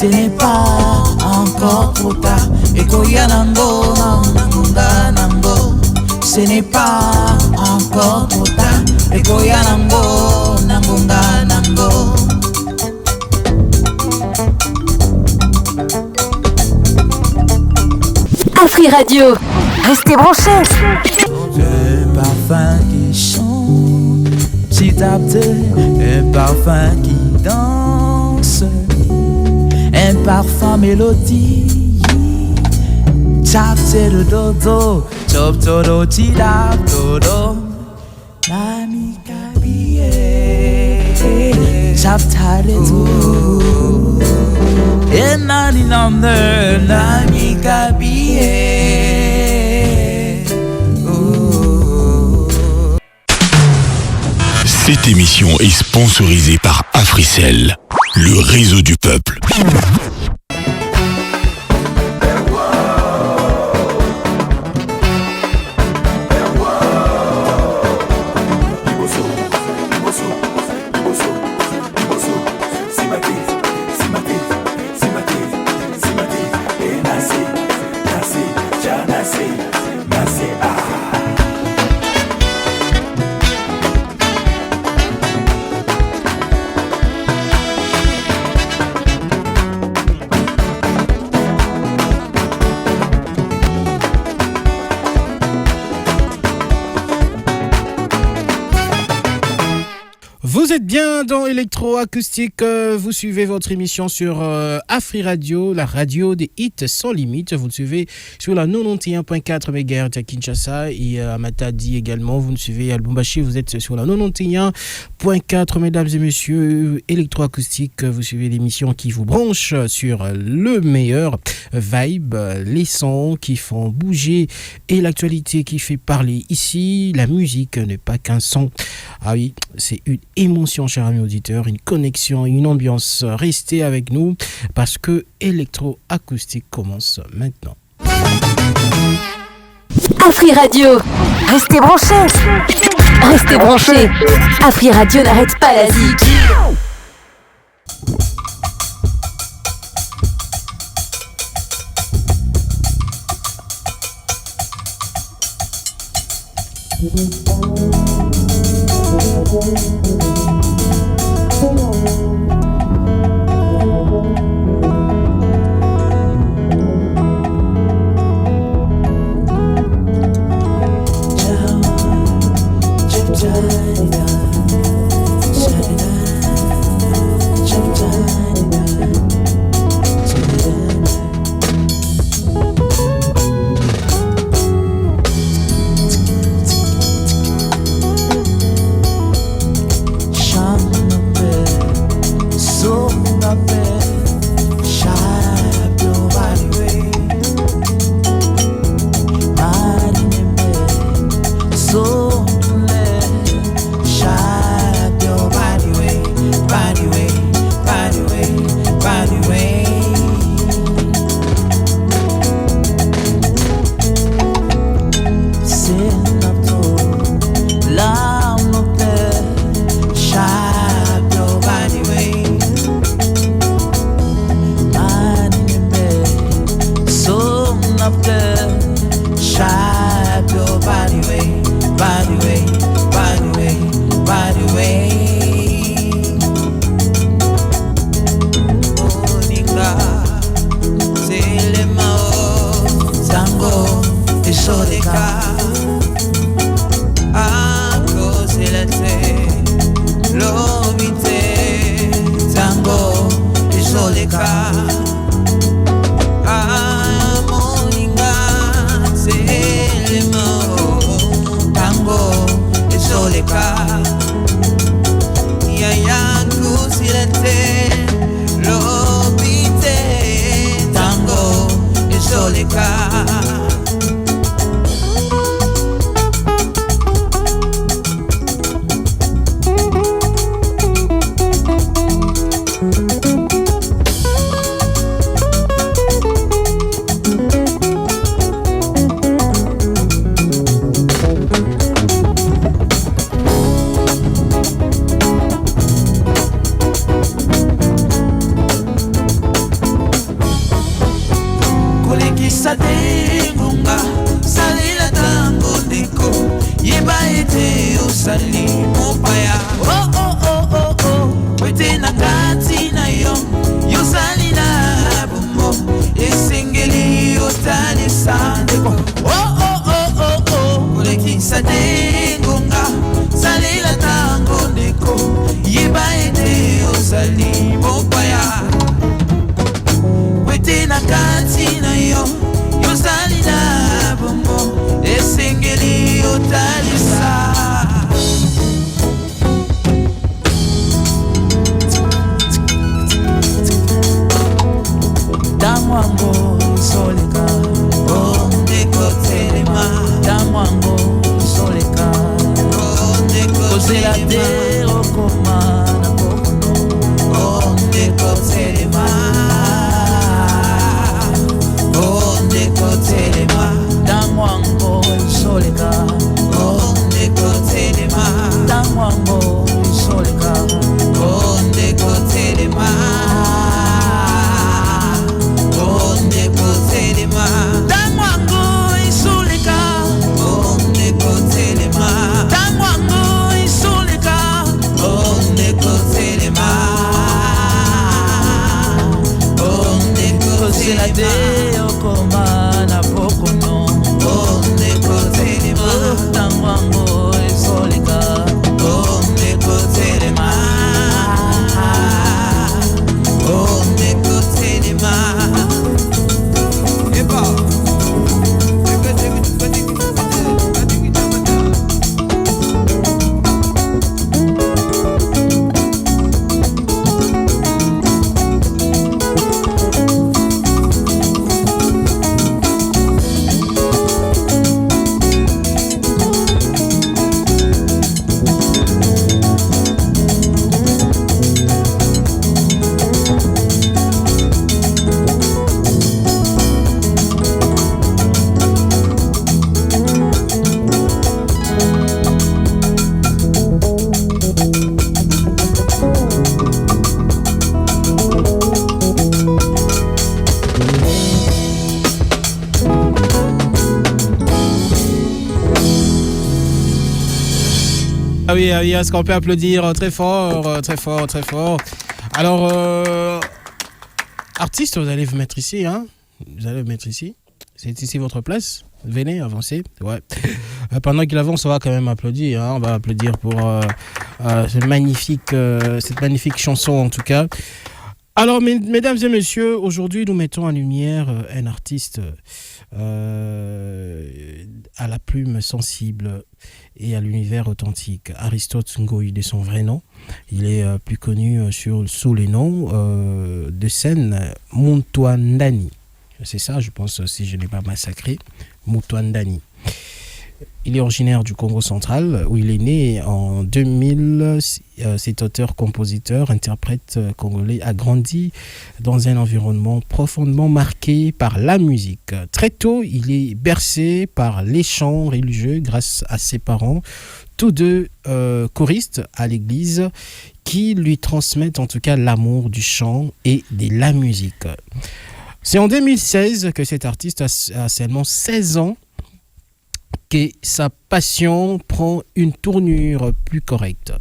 Ce n'est pas encore trop tard. Ekoya nango nangunga nango. Ce n'est pas encore trop tard. Ekoya nango nangunga nango. Afri Radio, restez branchés. Un parfum qui chante, petit à petit, un parfum qui danse, un parfum mélodie. Tap le dodo, chop todo chidap dodo. Nami kabiye, chap tale do. Enani namne, nami kabiye. Cette émission est sponsorisée par Africell, le réseau du peuple. Vous êtes bien dans Électroacoustique, vous suivez votre émission sur Afri Radio, la radio des hits sans limite. Vous le suivez sur la 91.4 MHz à Kinshasa et à Matadi également. Vous nous suivez à Lubumbashi, vous êtes sur la 91.4, mesdames et messieurs. Électroacoustique, vous suivez l'émission qui vous branche sur le meilleur vibe, les sons qui font bouger et l'actualité qui fait parler ici. La musique n'est pas qu'un son. Ah oui, c'est une émotion, chers amis auditeurs, une connexion, une ambiance. Restez avec nous parce que Électroacoustique commence maintenant. Afri Radio, restez branchés. Restez branchés. Afri Radio n'arrête pas la zik. nakati na yo yozali na bombo esengeli otalisa Damwango soleka onde kotelema Damwango soleka onde kotelema Kozela okoma na bokono onde kotelema onde kotelema Damwango soleka onde kotelema Damwango soleka onde kotelema onde kotelema Damwango isulika onde kotelema Damwango isulika onde kotelema onde kotelema okoma na bokono onde kotelema Damwango isulika onde kotelema onde kotelema Ah oui, est-ce qu'on peut applaudir très fort, très fort, très fort. Alors, artiste, vous allez vous mettre ici, hein? Vous allez vous mettre ici. C'est ici votre place. Venez, avancez. Ouais. Pendant qu'il avance, on va quand même applaudir. Hein? On va applaudir pour cette magnifique chanson, en tout cas. Alors, mesdames et messieurs, aujourd'hui, nous mettons en lumière un artiste à la plume sensible et à l'univers authentique. Aristote Ngoyi de son vrai nom. Il est plus connu sous les noms de scène Mutwandani. C'est ça, je pense, si je n'ai pas massacré. Mutwandani. Il est originaire du Congo central, où il est né en 2000. Cet auteur-compositeur, interprète congolais, a grandi dans un environnement profondément marqué par la musique. Très tôt, il est bercé par les chants religieux grâce à ses parents, tous deux choristes à l'église, qui lui transmettent en tout cas l'amour du chant et de la musique. C'est en 2016 que cet artiste a seulement 16 ans que sa passion prend une tournure plus correcte,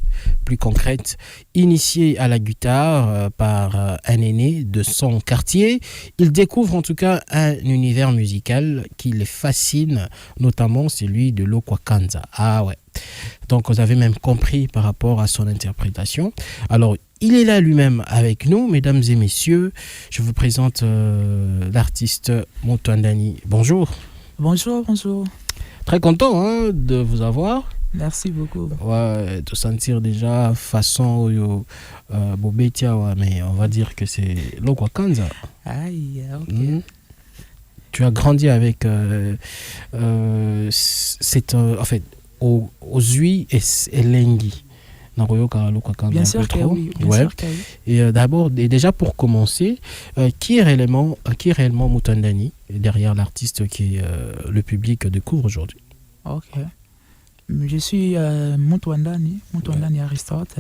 plus concrète. Initié à la guitare par un aîné de son quartier, il découvre en tout cas un univers musical qui le fascine, notamment celui de l'Okwakanza. Ah ouais. Donc vous avez même compris par rapport à son interprétation. Alors, il est là lui-même avec nous, mesdames et messieurs. Je vous présente l'artiste Mutwandani. Bonjour. Bonjour, bonjour. Très content de vous avoir. Merci beaucoup. Ouais, de sentir déjà façon Bobetia, mais on va dire que c'est l'Okwakanza. Aïe, ok. Tu as grandi avec cette, en fait, aux Zui et Lengi. Bien sûr que oui. Et d'abord, déjà pour commencer, qui est réellement Mutwandani derrière l'artiste qui le public découvre aujourd'hui? Ok. Je suis Mutwandani Aristote.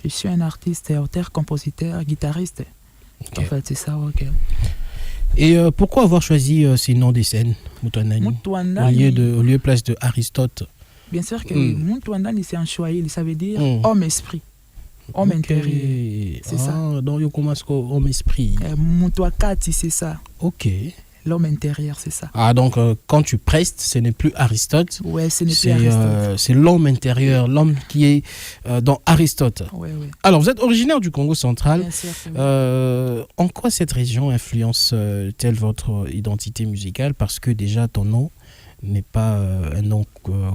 Je suis un artiste, auteur, compositeur, guitariste. Okay. En fait, c'est ça, ok. Et pourquoi avoir choisi ces noms des scènes, Mutwandani, au lieu place de Aristote? Bien sûr que Mutwandani, c'est un Swahili, ça veut dire homme-esprit, homme intérieur. C'est ça. Donc, il commence comme homme-esprit. Mutwakati, c'est ça. Ok. L'homme intérieur, c'est ça. Ah, donc quand tu prestes, ce n'est plus Aristote. Ouais, ce n'est plus Aristote. C'est l'homme intérieur, l'homme qui est dans Aristote. Ouais. Alors, vous êtes originaire du Congo central. Bien sûr, oui. En quoi cette région influence-t-elle votre identité musicale? Parce que déjà, ton nom n'est pas un nom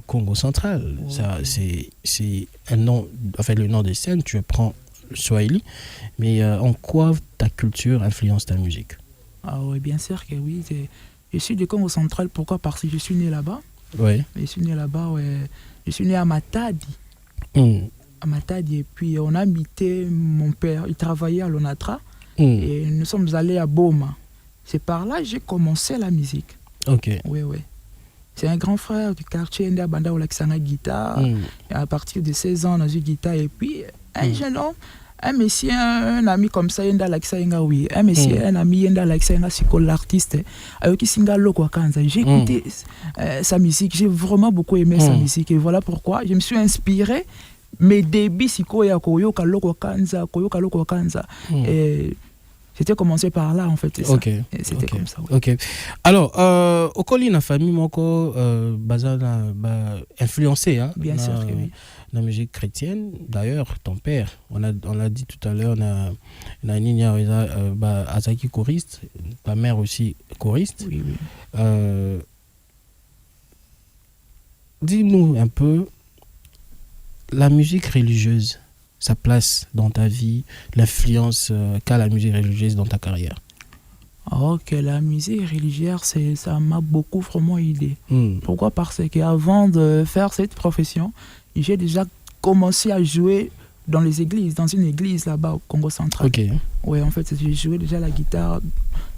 Congo central. Ouais. Ça, c'est un nom, enfin le nom des scènes, tu prends Swahili. Mais en quoi ta culture influence ta musique? Ah oui, bien sûr que oui. Je suis du Congo central. Pourquoi? Parce que je suis né là-bas. Oui. Je suis né là-bas, ouais. Je suis né à Matadi. À Matadi. Et puis, on a habité, mon père, il travaillait à l'Onatra. Et nous sommes allés à Boma. C'est par là que j'ai commencé la musique. Ok. Oui. C'est un grand frère du quartier, Nda Banda Olakisanga guitare. Et à partir de 16 ans, on a joué guitare. Et puis, un jeune homme, un monsieur, un ami comme ça, Yenda Laksainga, oui. Un monsieur, un ami, Yenda Laksainga, c'est l'artiste. Avec Singa Loko Kanza. J'ai écouté sa musique, j'ai vraiment beaucoup aimé sa musique. Et voilà pourquoi je me suis inspiré. Mes débuts, c'est Koyoka Loko Kanza. Et c'était commencé par là, en fait. C'est ça. C'était comme ça. Ouais. Ok. Alors, au Colline, la famille, Moko, influencé, hein, bien sûr que oui. La musique chrétienne. D'ailleurs, ton père, on l'a dit tout à l'heure, on a Nina Azaki choriste, ta mère aussi choriste. Oui. Dis-nous un peu la musique religieuse, sa place dans ta vie, l'influence qu'a la musique religieuse dans ta carrière. Ok, la musique religieuse, ça m'a beaucoup vraiment aidé. Pourquoi? Parce qu'avant de faire cette profession, j'ai déjà commencé à jouer dans les églises, dans une église là-bas au Congo central. Ok. Oui, en fait, j'ai joué déjà la guitare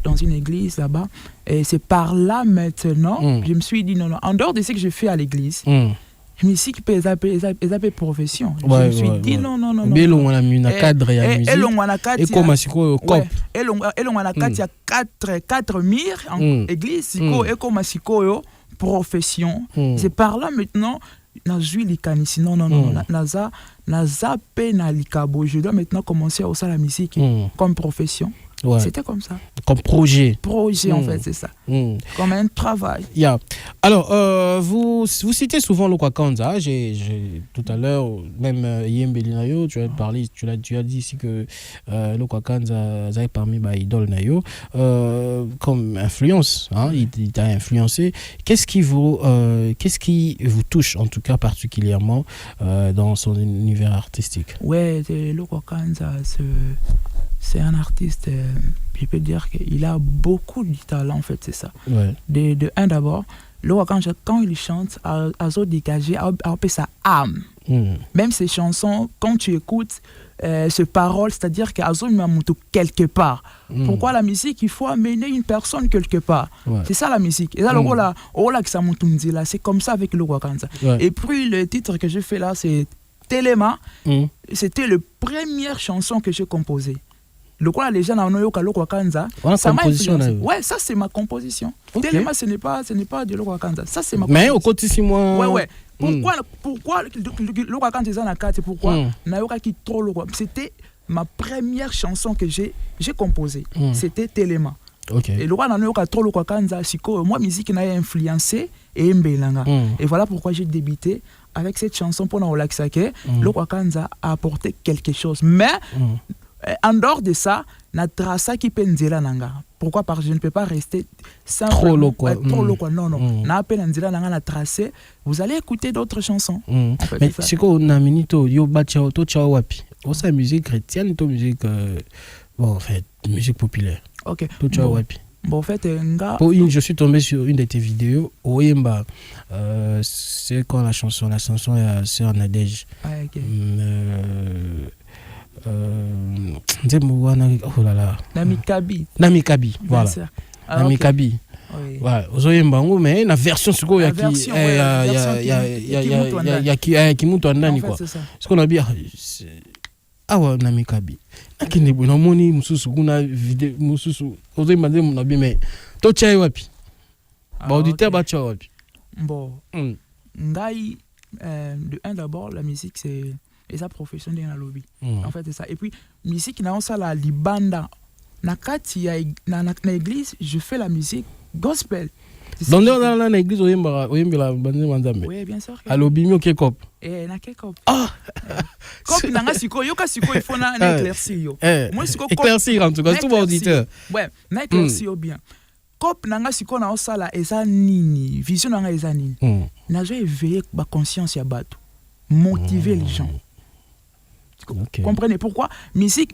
dans une église là-bas. Et c'est par là maintenant, je me suis dit non, en dehors de ce que je fais à l'église, je me suis dit que c'est profession. Je me suis dit non. Et on a mis un cadre et la musique. Et comme c'est quoi cop. Et on a quatre murs en église, et comme c'est quoi profession. C'est par là maintenant. Je dois maintenant commencer à faire la musique comme profession. Ouais. C'était comme ça. Comme projet. En fait, c'est ça. Comme un travail. Yeah. Alors, vous citez souvent le Kwakanza. Tout à l'heure, même Yembelinayo, tu as dit ici que le Kwakanza est parmi les idoles Nayo. Comme influence, hein, il t'a influencé. Qu'est-ce qui vous touche, en tout cas particulièrement, dans son univers artistique? Ouais, le Kwakanza, c'est un artiste, je peux dire qu'il a beaucoup de talent, en fait, c'est ça. Ouais. D'abord, quand il chante, il dégage sa âme. Même ses chansons, quand tu écoutes ces paroles, c'est-à-dire qu'Azo m'a monté quelque part. Pourquoi la musique? Il faut amener une personne quelque part. Ouais. C'est ça la musique. Et là, c'est comme ça avec le Wakanza. Ouais. Et puis, le titre que j'ai fait là, c'est Téléma. C'était la première chanson que j'ai composée. Le quoi les gens en Oyoka Loko Kanza, ça m'a influencé. Ouais, ça c'est ma composition. Okay. Téléma, ce n'est pas de Loko Kanza. Ça c'est ma composition. Mais au quotidien moi. Ouais. Pourquoi Loko Kanza est dans la carte? Pourquoi Nayoka qui trop Loko? C'était ma première chanson que j'ai composée. C'était Téléma. Okay. Et le roi Nayoka trop Loko Kanza, siko moi musique n'a influencé et mbelanga. Et voilà pourquoi j'ai débuté avec cette chanson pour Naolaksake. Loko Kanza a apporté quelque chose. Mais en dehors de ça, na trasa qui penzela nanga. Pourquoi? Parce que je ne peux pas rester sans trop loco. Non. Na penzela nanga na tracé. Vous allez écouter d'autres chansons. En fait, mais c'est quoi na minito yo bachao to chao wapi. Osa musique chrétienne to musique en fait, musique populaire. OK. To chao wapi. Bon, en fait, je suis tombé sur une de tes vidéos. Oyemba, c'est quand la chanson c'est en Nadège. OK. Oh là là. Namikabi, voilà. Namikabi. Voilà, Ozoyembango, mais la version c'est quoi? Il y a qui monte en Nani quoi. C'est ce qu'on a bien. Ah ouais, Namikabi. Akine bona moni mususu kuna vidéo mususu. Ozoyemba na bien mais to chai wapi. Ba auditeur ba chai wapi. Bon. Ngai d'abord la musique c'est et sa profession dans la lobby. En fait, c'est ça. Et puis, musique, na la libanda. Na kati na église, je fais la musique Gospel. Dans l'église, Oui, bien sûr. Alors, bimio qui est cop. Na quel cop? Ah! Cop, nanga siko, yoka siko, il faut na éclaircir yo. Moi, siko éclaircir en tout cas, tout mon auditeur. Ouais, na éclaircir bien. Cop, nanga siko na osala eza nini, vision nanga eza nini. Na je éveiller ba conscience ya bato, motiver les gens. Okay. Comprenez pourquoi musique.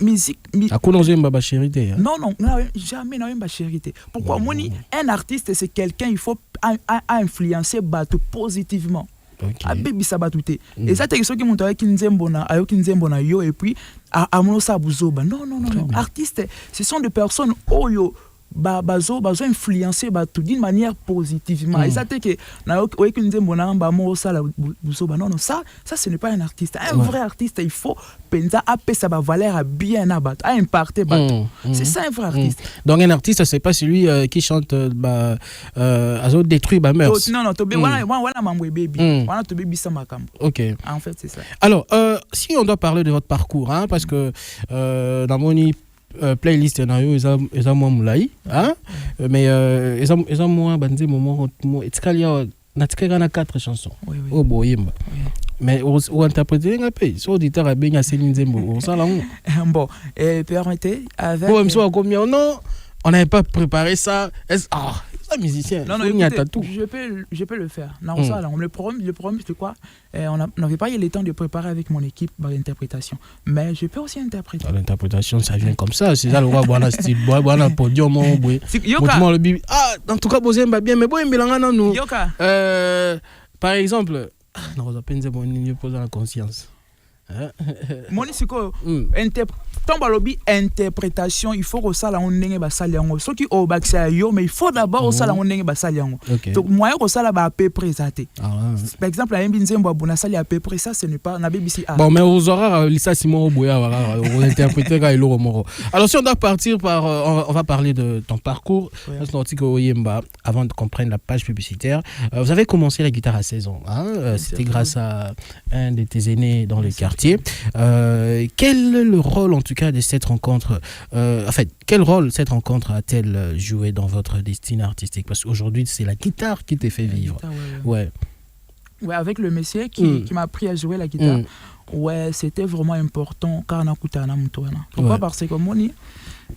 À quoi on aime ma charité? Non, jamais on aime ma charité. Pourquoi un artiste c'est quelqu'un il faut influencer bato positivement. A baby sabatouté. Et ça c'est ce qui montre avec Nzembona yo et puis à monosa buzoba. Non. Artistes, ce sont des personnes oyo bazo influencer bato d'une manière positivement. Et ça c'est que na avec Nzembona ba monosa la buzoba. Non, ça ce n'est pas un artiste. Un vrai artiste, il faut pensa appeler sa valeur à bien abattre, à imparter bateau. C'est ça un vrai artiste. Donc un artiste, c'est pas celui qui chante azo détruit ba mère. Non, to be voilà mamwe baby. Voilà to baby ça makambo. OK. En fait, c'est ça. Alors, si on doit parler de votre parcours hein, parce que dans mon playlist na yo eza moi moulai hein, mais eza moi banze moment etskalia na tkera na 4 chansons. Oh boyemba. Mais ou interpréter un peu so auditeur a bien Céline Nzembo ça là bon permettez avec combien non on n'avait pas préparé ça ça musicien non écoutez, je peux le faire non ça là le problème c'est quoi on n'avait pas eu le temps de préparer avec mon équipe l'interprétation mais je peux aussi interpréter l'interprétation ça vient comme ça c'est ça le roi boana style boana podium boy le bibi en tout cas bozemba bien mais boy mbelanga nanu par exemple non, on a peine de poser la conscience. Monisiko, interprétation, il faut que ça la on n'ait pas saliango. Ce qui au bac yo, mais il faut d'abord ça la on n'ait pas saliango. Donc moi que ça la ba à peu près ça. Par exemple, la mbinzembo abona sali à peu près ça, ce n'est pas na BBC. Bon, mais aux aura Lisa Simon Oboya on interpréter ka Elo Moro. Alors si on doit partir par on va parler de ton parcours avant de comprendre la page publicitaire. Vous avez commencé la guitare à 16 ans hein, c'était grâce à un de tes aînés dans le quartier. Quel est le rôle en tout cas de cette rencontre en fait, quel rôle cette rencontre a-t-elle joué dans votre destinée artistique? Parce qu'aujourd'hui, c'est la guitare qui t'a fait vivre. Guitare, ouais, avec le monsieur qui m'a appris à jouer la guitare. Ouais, c'était vraiment important car on a écouté un amour. Pourquoi? Parce que moni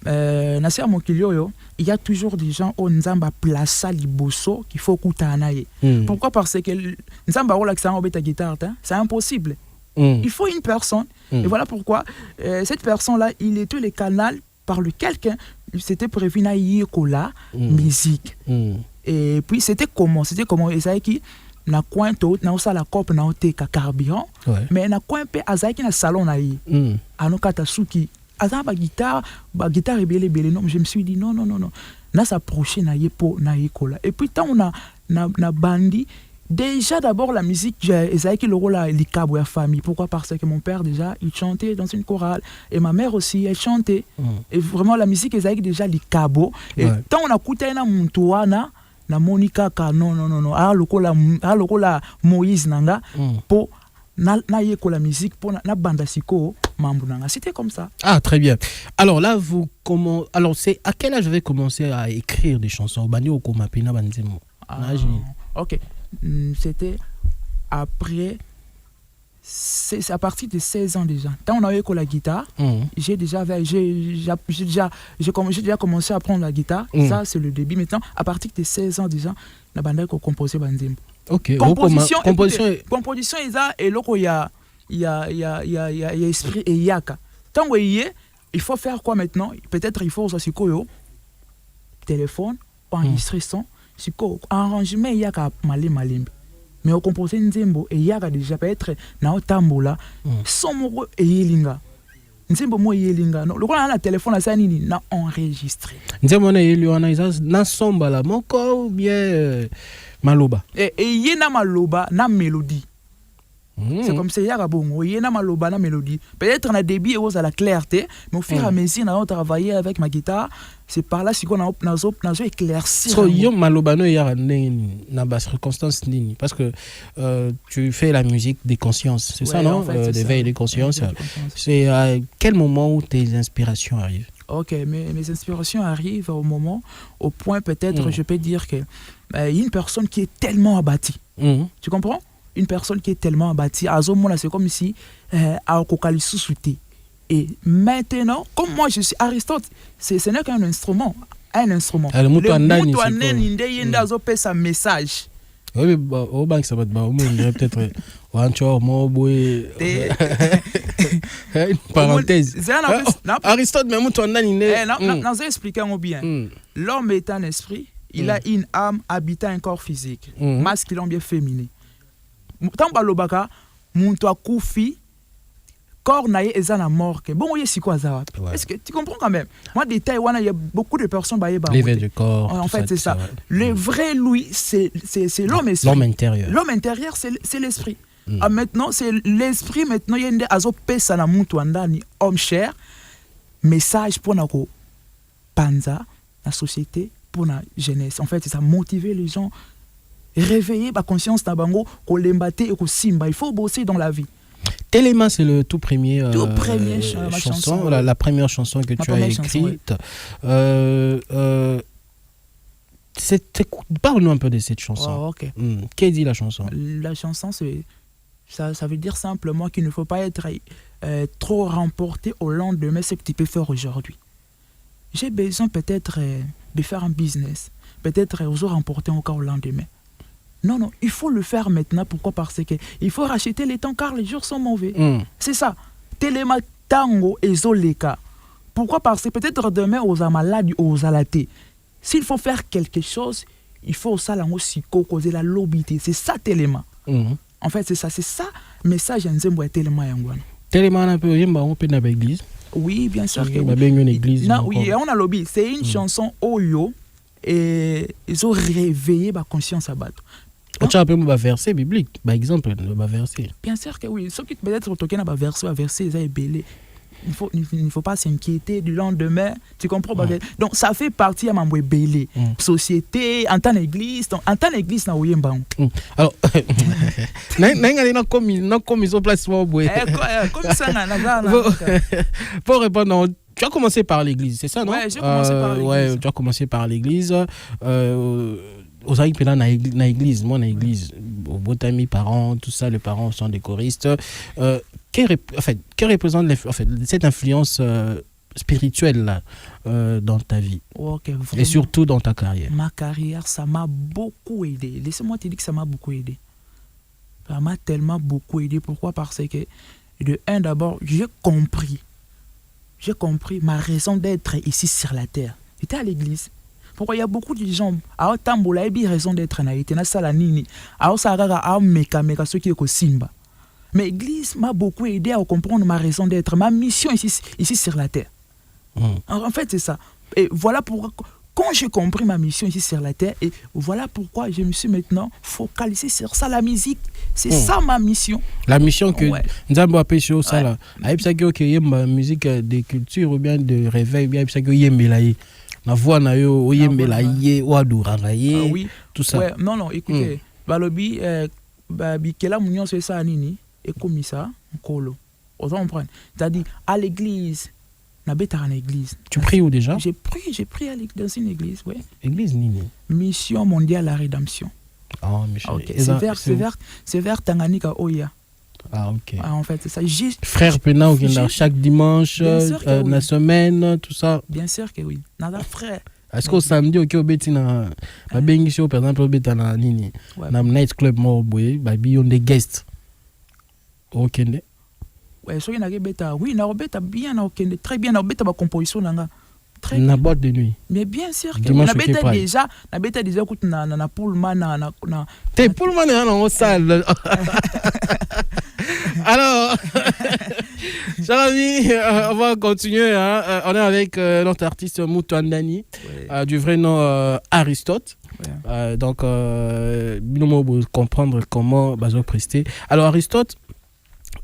Nasser Mokilio, il y a toujours des gens au Nzamba plaça liboso qu'il faut écouter anaye. Pourquoi? Parce que Nzamba rola que ça en guitare, c'est impossible. Il faut une personne. Et voilà pourquoi cette personne-là, il était le canal par lequel c'était prévu na yikola musique. Et puis c'était comment Esaïki na coin tout na osala cop na oteka carburant mais na coin pe Azaïki na salon na yi. Anokata suki azaba guitare belé non, je me suis dit non na s'approcher na yepo na yikola. Et puis tant on a na bandi. Déjà d'abord la musique, Esaïki le rôle à l'ikabo à famille. Pourquoi? Parce que mon père déjà il chantait dans une chorale et ma mère aussi elle chantait. Et vraiment la musique Esaïki déjà l'ikabo. Et tant on a écouté na Muntuana na Monica non. Ah lokola Moïse nanga pour na yeko la musique pour na banda siko mambo nanga. C'était comme ça. Ah très bien. Alors là alors c'est à quel âge vous avez commencé à écrire des chansons? Bani okoma pena banzemo. OK. C'était après, c'est à partir de 16 ans déjà. Quand on avait eu la guitare, j'ai déjà commencé à apprendre la guitare. Ça, c'est le début. Maintenant, à partir de 16 ans déjà, la bande qu'on composait Banzembo. OK. Composition, et là, il y a esprit et yaka. Tant qu'il y est, il faut faire quoi maintenant? Peut-être il faut aussi téléphone, enregistrer son. Arrangement il y a malembe mais au composer Nzembo et il y a déjà peut-être na otambola somoro et yelinga Nzembo mo yelinga non le quoi na téléphone ça nini na enregistré Nzembo na yeliona na somba la moko bien maloba et yena maloba na mélodie. C'est comme ça, il y a bon, il y a maloba na mélodie. Peut-être on a débit et à la clarté, mais au fur et à mesure, on a travaillé avec ma guitare. C'est par là qu'on a éclairci. So yo maloba no ya na bas circonstance nini parce que tu fais la musique des consciences, c'est ça non? En fait, d'éveil des consciences. C'est à quel moment où tes inspirations arrivent? Ok, mes inspirations arrivent au point peut-être, je peux dire que une personne qui est tellement abattue. Tu comprends? Une personne qui est tellement abattue, à ce moment-là, c'est comme si à Kokali sous-souté. Et maintenant, comme moi je suis Aristote, ce n'est qu'un instrument. Un instrument. Le Mutuaneni c'est un message. Oui, au banque ça va être peut-être une parenthèse. Aristote mais Mutuaneni non, ça explique bien. L'homme est un esprit, il a une âme habitant un corps physique, masculin bien féminin. Tant balobaka muntu akufi corps naïe et zana mort que bon oui c'est quoi ça. Est-ce que tu comprends quand même? Moi détail il y a beaucoup de personnes l'éveil du corps. En fait c'est ça. Le vrai lui c'est l'homme esprit. L'homme intérieur. L'homme intérieur c'est l'esprit. Maintenant c'est l'esprit maintenant il y a une azo pesa na muntu andani homme cher message pour na ko panza la société pour la jeunesse. En fait c'est ça, motiver les gens, réveiller la conscience na bango ko lembate et ko simba. Il faut bosser dans la vie. Téléma, c'est le tout premier chanson, la première chanson que tu as écrite. Parle-nous un peu de cette chanson. Oh, okay. Qu'est-ce dit la chanson? La chanson, ça veut dire simplement qu'il ne faut pas être trop remporté au lendemain ce que tu peux faire aujourd'hui. J'ai besoin peut-être de faire un business, peut-être aussi remporter encore au lendemain. Non, il faut le faire maintenant. Pourquoi? Parce qu'il faut racheter les temps car les jours sont mauvais. C'est ça. Téléma tango et zoleka. Pourquoi? Parce que peut-être demain aux malades aux alatés. S'il faut faire quelque chose, il faut ça la siko causer la lobité. C'est ça téléma. En fait c'est ça. Message en zembo téléma yangwana. Téléma un peu on peut dans l'église. Oui, bien sûr que une église. Non, oui, on a lobby. C'est une chanson oyo et ils ont réveillé ma conscience à battre. Tu as un peu un verset biblique, par exemple, un verset. Bien sûr que oui. Ce qui peut-être toqué dans un verset, ils ont belé. Il ne faut pas s'inquiéter du lendemain. Tu comprends? Donc, ça fait partie de ma belé. Société, en tant qu'église, na oyemba. Alors, comme ils ont placé comme ça, pour répondre, tu as commencé par l'église, c'est ça, non? Oui, j'ai commencé par l'église. Ouais, tu as commencé par l'église. Aux aïe na église, moi na église, aux botami parents, tout ça, les parents sont des choristes. Quelle représente cette influence spirituelle là dans ta vie? Okay, et surtout dans ta carrière? Ma carrière, ça m'a beaucoup aidé. Laissez-moi te dire que ça m'a beaucoup aidé. Ça m'a tellement beaucoup aidé. Pourquoi? Parce que d'abord, j'ai compris ma raison d'être ici sur la terre. J'étais à l'église. Pourquoi il y a beaucoup de gens à Tambola et raison d'être naïté na salanini à Osaka à meka ceux qui est Simba. Mais l'église m'a beaucoup aidé à comprendre ma raison d'être, ma mission ici sur la terre. En fait c'est ça. Et voilà pourquoi quand j'ai compris ma mission ici sur la terre, et voilà pourquoi je me suis maintenant focalisé sur ça, la musique. C'est ça ma mission. La mission que Nzambo a pêché au ça là. Aïe ça que y musique de culture ou bien de réveil, bien ça que y na voix na yo oyembela ye waduranga ye tout ça. Ouais, non écoutez, balobi bikela munyon c'est ça nini et comme ça nkolo. On comprend. C'est-à-dire à l'église, na beta en église. Tu pries où déjà? J'ai pris dans une église, ouais. Église nini? Mission mondiale la rédemption. Ah, mission. OK, c'est vers Tanganyika Oya. Ah, ok. En fait, c'est ça. Frère Pena, chaque dimanche, la semaine, tout ça. Bien sûr que oui. Nada frère. Est-ce qu'au samedi, au Beti na bengi show par exemple, beta na nini, na night club mo boy, babi on des guests. OK né. Ouais, so na beta, oui, na beta bien na OK, très bien na beta ba composition nanga. Très na boîte de nuit. Mais bien sûr que na beta déjà écoute na Pullman na T'es Pullman en salle. Alors, chers amis, on va continuer. On est avec notre artiste Mutuaneni, du vrai nom Aristote. Donc, nous allons comprendre comment Bazo prester. Alors, Aristote,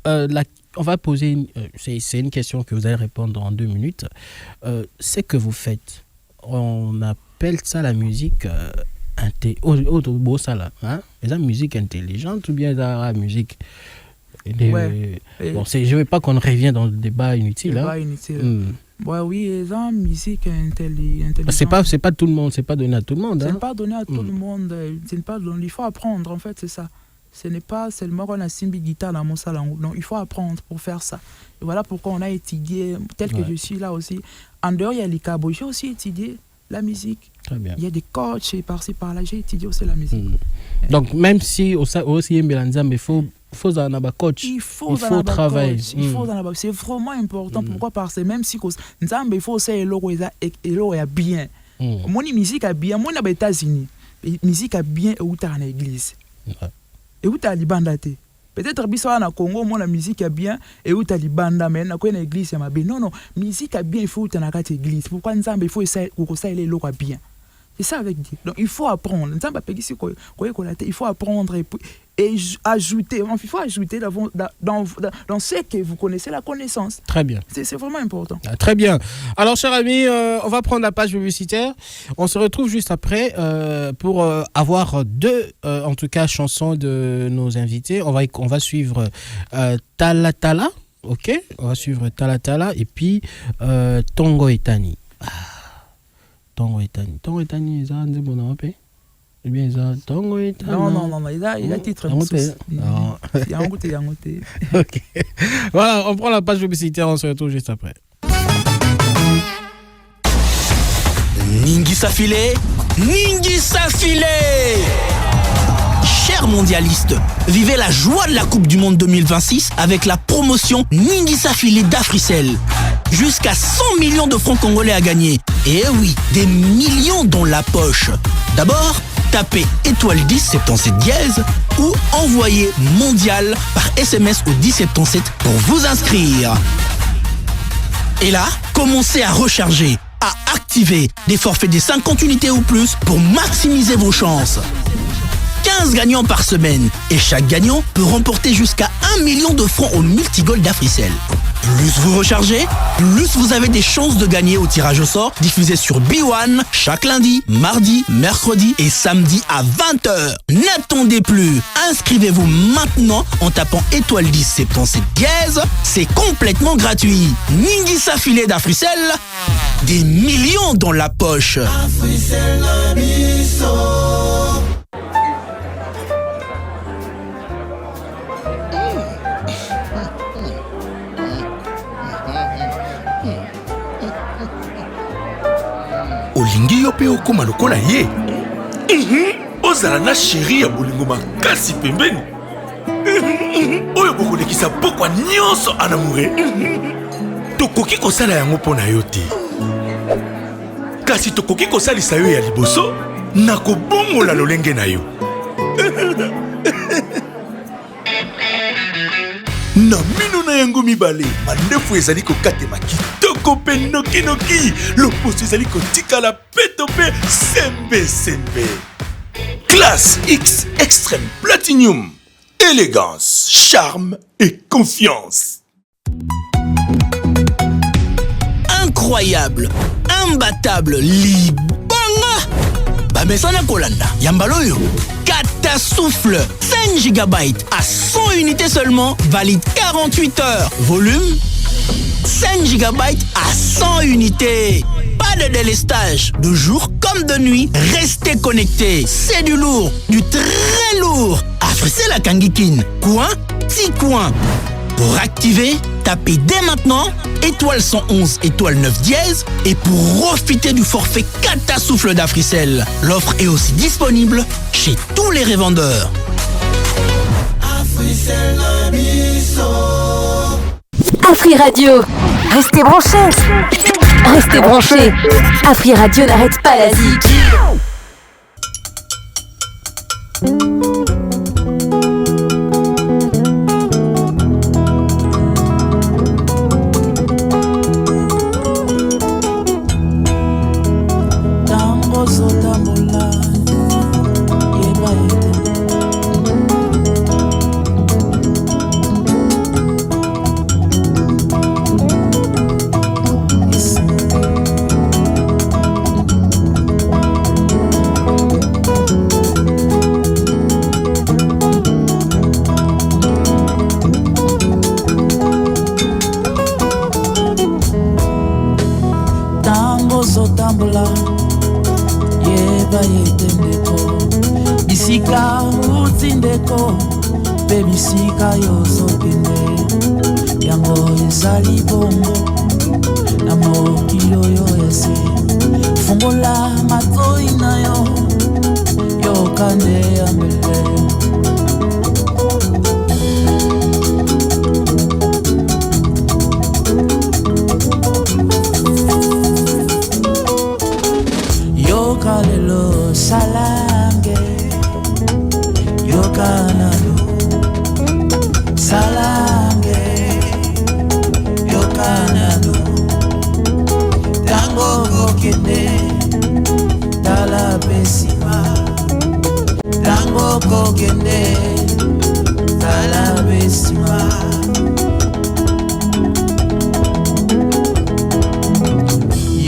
on va poser c'est une question que vous allez répondre en 2 minutes. C'est que vous faites. On appelle ça la musique la musique intelligente ou bien la musique. Bon, je ne veux pas qu'on revienne dans le débat inutile. Inutile. Ouais, oui, la musique intelligente. C'est pas tout le monde, c'est pas donné à tout le monde. C'est Hein? pas donné à tout le monde. C'est pas donné. Il faut apprendre, en fait, c'est ça. Ce n'est pas seulement qu'on a simbi guitare dans mon salon. Non, il faut apprendre pour faire ça. Et voilà pourquoi on a étudié, tel que je suis là aussi. En dehors, il y a les cabos. J'ai aussi étudié la musique. Très bien. Il y a des coachs et par-ci par-là. J'ai étudié aussi la musique. Donc, même si aussi il faut un coach. Il faut travailler. Il faut c'est vraiment important. Pourquoi? Parce que même si il faut aussi et bien. Mon musique a bien. Moi, aux États-Unis, musique a bien et où tu en église. Et où tu as libandate. Peut-être que au Congo, moi, la musique a bien et où tu as libanda, mais dans une église, il y a bien. Non, musique a bien, il faut que tu aies une église. Pourquoi il faut essayer de bien. C'est ça avec Dieu. Donc il faut apprendre. Il faut apprendre et ajouter. Il faut ajouter dans ce que vous connaissez la connaissance. Très bien. C'est vraiment important. Ah, très bien. Alors, chers amis, on va prendre la page publicitaire. On se retrouve juste après pour avoir deux, en tout cas, chansons de nos invités. On va suivre Tala Tala. Ok. On va suivre Tala Tala et puis Tongo Etani. Tongo Etani, ils ont un bon nom, eh bien, ils ont Tongo Etani. Non, il a titre. Il y a un côté. Ok. Voilà, on prend la page publicitaire, on se retrouve juste après. Ningisa Filé, Ningisa Filé. Chers mondialistes, vivez la joie de la Coupe du Monde 2026 avec la promotion Ningisa Filé d'Africell. Jusqu'à 100 millions de francs congolais à gagner. Et oui, des millions dans la poche. D'abord, tapez étoile 10 77 dièse ou envoyez mondial par SMS au 1077 pour vous inscrire. Et là, commencez à recharger, à activer des forfaits de 50 unités ou plus pour maximiser vos chances. 15 gagnants par semaine et chaque gagnant peut remporter jusqu'à 1 million de francs au multigol d'Africell. Plus vous rechargez, plus vous avez des chances de gagner au tirage au sort diffusé sur B1 chaque lundi, mardi, mercredi et samedi à 20h. N'attendez plus, inscrivez-vous maintenant en tapant étoile 10 77 dièse, c'est complètement gratuit. Ningisa Filé d'Africell, des millions dans la poche. Africell olingi yo pe okoma lokola ye ozala na sheri ya bolingo makasi pembeni oyo bokolekisa pokwa nyonso anamure tokoki kosala yango mpo na yo te kasi tokoki kosalisa yo ya liboso na kobongola lolenge na yo na mino na yango mibale mandefu ezali kokatema kitoko mpe nokinoki loposo ezali kotikala peto mpe sembe classe X extrême platinum, élégance, charme et confiance. Incroyable, imbattable, libanga. Bamesana Kolanda, Yambaloyo. Catasouffle, 5 GB à 100 unités seulement, valide 48 heures. Volume 5 GB à 100 unités. Pas de délestage, de jour comme de nuit, restez connectés. C'est du lourd, du très lourd. Africell la Kangikin, coin, petit coin. Pour activer, tapez dès maintenant étoile 111 étoile 9 dièse et pour profiter du forfait Catasouffle d'Africell. L'offre est aussi disponible chez tous les revendeurs. Afri Radio, restez branchés. Restez branchés. Afri Radio n'arrête pas la zik. bayete ndeko bisika uti ndeko mpe bisika yozokende yango ezali bongo na mokili oyo ese fungola matoi na yo yokande ya mbele yokalelo salange yokanalo salange yokanalo tango kokende tala besima tango kokende tala besima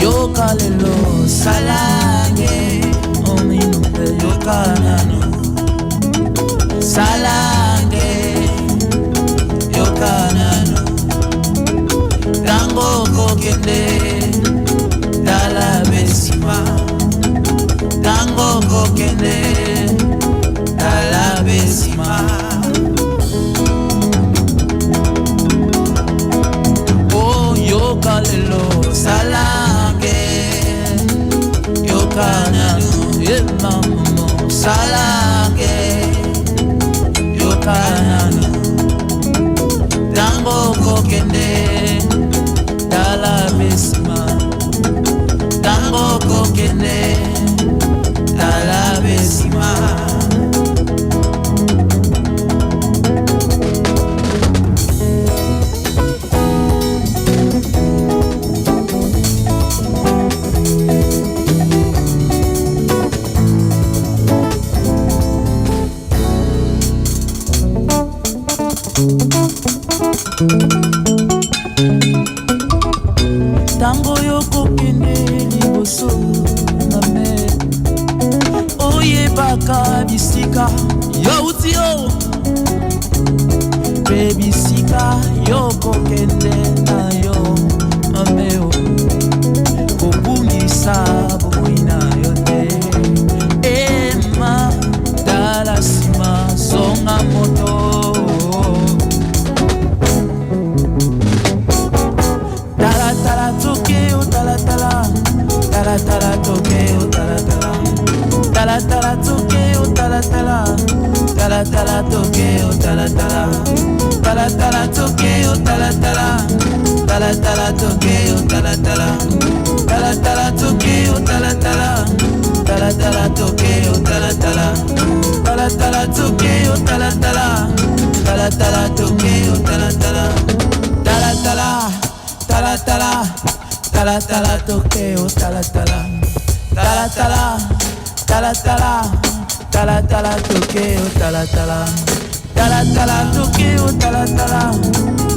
yokalelo salange ominumbe yokanano salange yokanano tango kokende tala besima tango kokende tala besima oh yokalelo salange yokanano yemamo salange yokanano tango kokende tala besima tango kokende tala besima tango yokokende liboso na me oyebaka bisika youti yo mpe bisika yokokende na yo mameo kobungisa bomoi na yo te ema tala nsima zonga moto tala toke o tala tala tala tala toke o tala tala tala tala toke o tala tala tala tala toke o tala tala tala tala toke o tala tala tala tala toke o tala tala tala tala toke o tala tala tala tala toke o tala tala tala tala toke o tala tala tala tala toke o tala tala tala tala tala tala tala tala toke o tala tala tala tala tala tala tala tala toke o tala tala tala tala toke o tala tala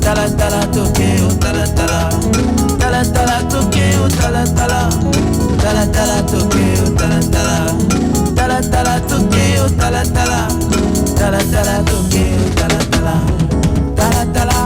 tala tala toke o tala tala tala tala toke o tala tala tala tala toke o tala tala tala tala toke o tala tala tala tala toke o tala tala tala tala.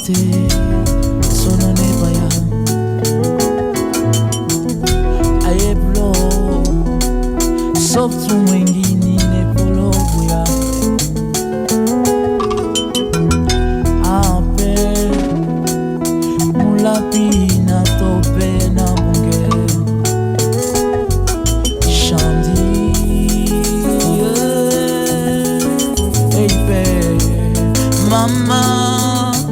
triste sono ne baya aye blo soft mwingine ne polo buya ape mulapi na tope na bunge shandi hey pe mama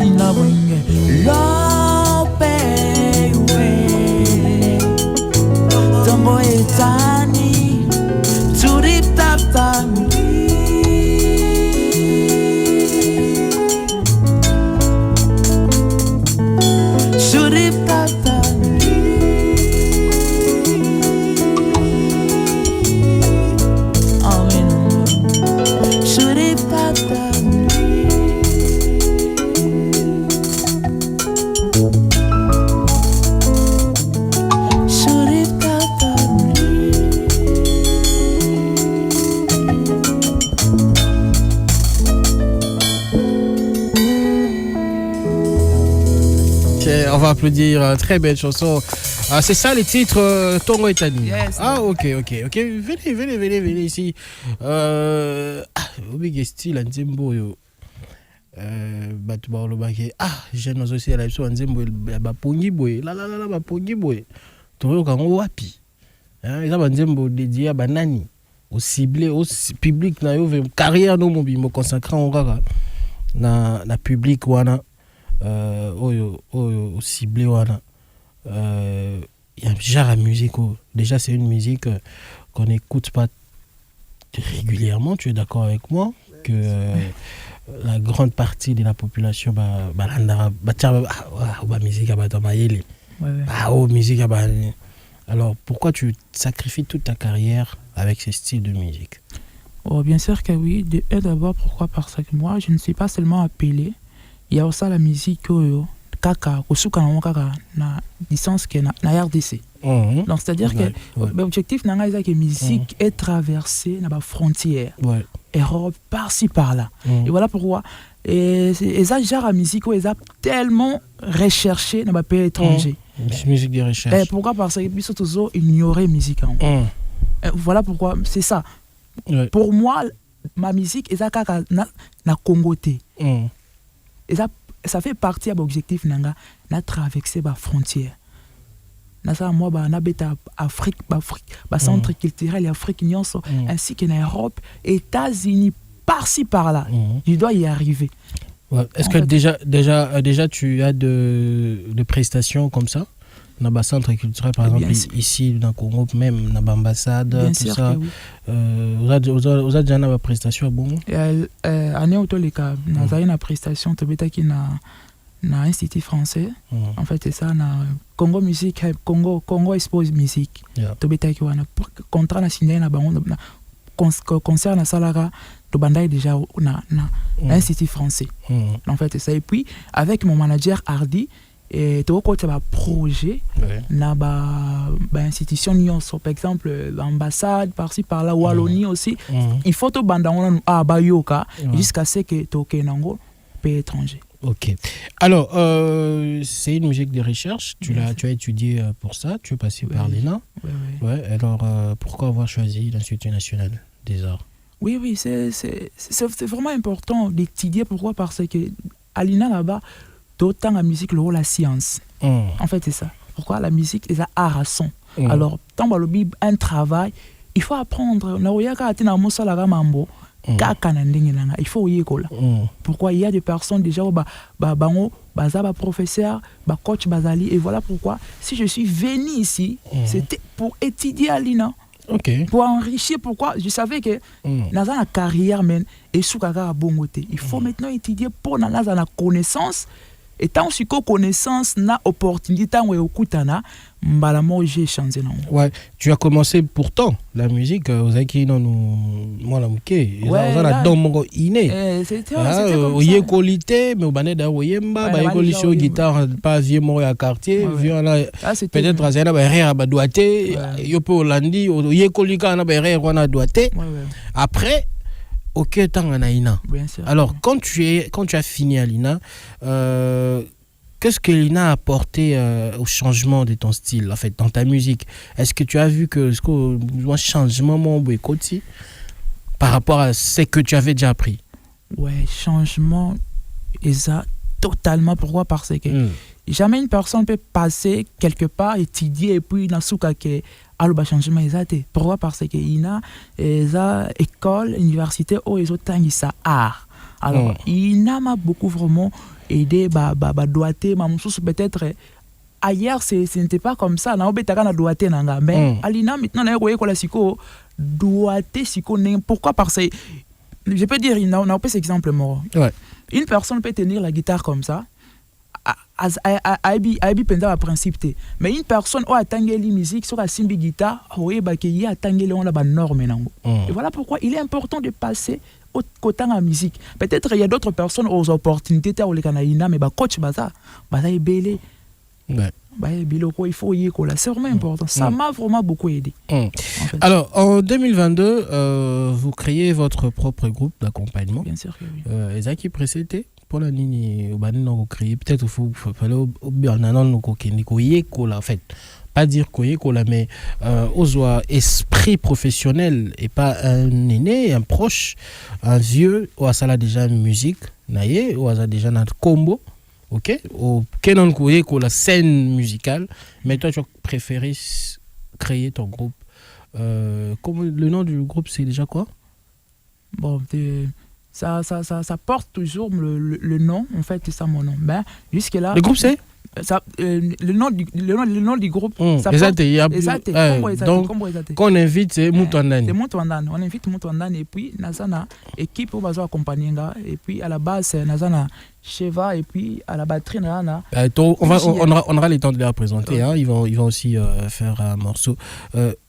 ina bunge lope we tongo etani turip tap tap turip tap tap amen turip tap tap turip tap tap Ok, on va applaudir. Très belle chanson. Ah, c'est ça les titres Tongo et Tani. Yes. Ah, ok. Venez ici. Obigi style en Nzembo yo. Batu ba olobake. J'aime aussi la biso Nzembo ba pongi boy. La ba pongi boy. Toyo kango wapi. Eza ba Nzembo dédié à banani. Au ciblé au public na yo carrière no mo consacrant on kaka na public wana. Oyo ciblé wana il y a genre la musique déjà c'est une musique qu'on n'écoute pas régulièrement, tu es d'accord avec moi que la grande partie de la population musique alors pourquoi tu sacrifies toute ta carrière avec ce style de musique? Bien sûr que oui, d'abord pourquoi, parce que moi je ne suis pas seulement appelé. Il y a aussi la musique kaka kosuka na licence que na RDC. Donc c'est-à-dire que l'objectif n'a pas que musique est traversée na ba frontière. Europe par-ci par-là. Et voilà pourquoi et ça genre la musique où ils a tellement recherché dans les pays étrangers. Musique de recherche. Pourquoi? Parce que ils sont toujours ignorés musique. Voilà pourquoi c'est ça. Pour moi ma musique est kaka na congoté. Et ça fait partie de l'objectif nanga na traverser la frontière. Na ça moi na beta Afrique centre culturel Afrique ainsi que en Europe, États-Unis par-ci par-là. Je dois y arriver. Est-ce que déjà tu as de prestations comme ça dans le centre culturel par exemple ici dans le Congo même dans l'ambassade tout ça vous avez déjà une prestation bon année auto les cas na une prestation to beta qui na institut français en fait c'est ça na Congo musique Congo expose musique to beta qui wana contrat na signé na bango concert na salara to bandai déjà na institut français en fait c'est ça et puis avec mon manager Hardy et tu vois un projet na ba institution par exemple l'ambassade par-ci par-là Wallonie aussi il faut to bandangona à bayoka jusqu'à ce que to kenango pays étranger. Ok. Alors c'est une musique de recherche, tu as étudié pour ça, tu es passé par l'ENA. Alors pourquoi avoir choisi l'Institut national des arts? Oui, c'est vraiment important d'étudier. Pourquoi? Parce que à l'ENA là-bas autant la musique, la science. En fait, c'est ça. Pourquoi la musique est un art à son. Alors, tant que un travail, il faut apprendre. Il faut y école. Pourquoi il y a des personnes déjà professeur, coach bazali et voilà pourquoi si je suis venu ici, c'était pour étudier à l'INA. Pour enrichir, pourquoi je savais que dans la carrière men et sous la bongoté. Il faut maintenant étudier pour dans la connaissance. Et tant que connaissance na opportunité tant que okutana mbalamo j'ai changé non. Tu as commencé pourtant la musique aux aki non moi la muké. Ils ont la don inné. C'était oye qualité mais bané da oyemba ba école sur guitare pas vieux mo ya quartier vieux là peut-être azena ba rire ba doité yo pe olandi oye kolika na ba rire wana doité. Après Ok, tant à l'INA. Bien sûr. Alors, quand tu as fini à l'INA, qu'est-ce que l'INA a apporté au changement de ton style, en fait, dans ta musique? Est-ce que tu as vu que un changement par rapport à ce que tu avais déjà appris? Ouais, changement, et ça, totalement. Pourquoi? Parce que jamais une personne peut passer quelque part, étudier, et puis dans ce cas que alors changement exact. Pourquoi? Parce que il y a école, université où ils ont ça art. Alors il m'a beaucoup vraiment aidé doigté ma sous peut-être ailleurs ce n'était pas comme ça na obetaka na doigté nanga mais alina maintenant na ko la siko doigté siko. Pourquoi? Parce que je peux dire on a pas exemple mort. Une personne peut tenir la guitare comme ça. Aibi penda principe te mais une personne a tangeli musique sur la simbi guitare qui a tangeli on a ba norme nango. Et voilà pourquoi il est important de passer au côté en musique. Peut-être il y a d'autres personnes aux opportunités au Lekanaïna mais ba coach baza belé il faut y coller. C'est vraiment important. Ça m'a vraiment beaucoup aidé. En fait. Alors en 2022 vous créez votre propre groupe d'accompagnement. Bien sûr que oui. Et ça qui précédait pour la ligne au créer peut-être fallait au Bernard en fait pas dire koyekola mais aux esprit professionnel et pas un aîné, un proche, un vieux ou à ça là déjà musique naie ou à déjà notre combo. OK, au kenon koyekola scène musicale, mais toi tu as préféré créer ton groupe. Comme le nom du groupe c'est déjà quoi? Bon, ça porte toujours le nom, en fait, c'est ça mon nom. Ben, jusque-là. Le groupe c'est ça, le nom du groupe. Ça porte. Donc, qu'on invite, c'est Moutouandani. C'est Moutouandani. On invite Moutouandani et puis, Nazana, équipe, on va accompagner. Et puis, à la base, Nazana, Sheva, et puis, à la batterie, Nazana. On aura le temps de les présenter. Hein. Ils vont aussi faire un morceau.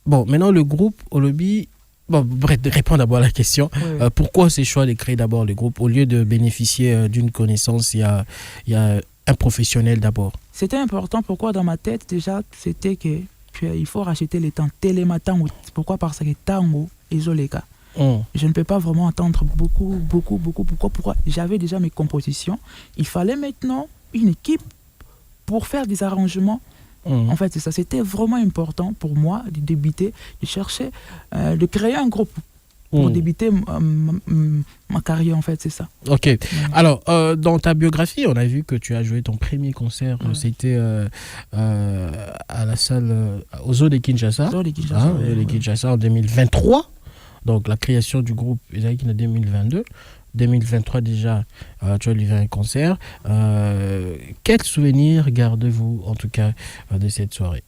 Bon, maintenant, le groupe, au lobby. Bon, bref, répondre d'abord à la question. Pourquoi ce choix de créer d'abord le groupe au lieu de bénéficier d'une connaissance, il y a un professionnel d'abord? C'était important. Pourquoi? Dans ma tête, déjà, c'était qu'il faut racheter les temps. Télématango. Pourquoi? Parce que tango, isoleka. Je ne peux pas vraiment entendre beaucoup. Pourquoi? J'avais déjà mes compositions. Il fallait maintenant une équipe pour faire des arrangements. En fait, c'est ça. C'était vraiment important pour moi de débuter, de chercher, de créer un groupe pour débuter ma carrière, en fait, c'est ça. Ok. Alors, dans ta biographie, on a vu que tu as joué ton premier concert, c'était à la salle aux Zoo de Kinshasa. Kinshasa en 2023. Donc, la création du groupe est en 2022. 2023 déjà, tu as livré un concert. Quel souvenir gardez-vous en tout cas de cette soirée?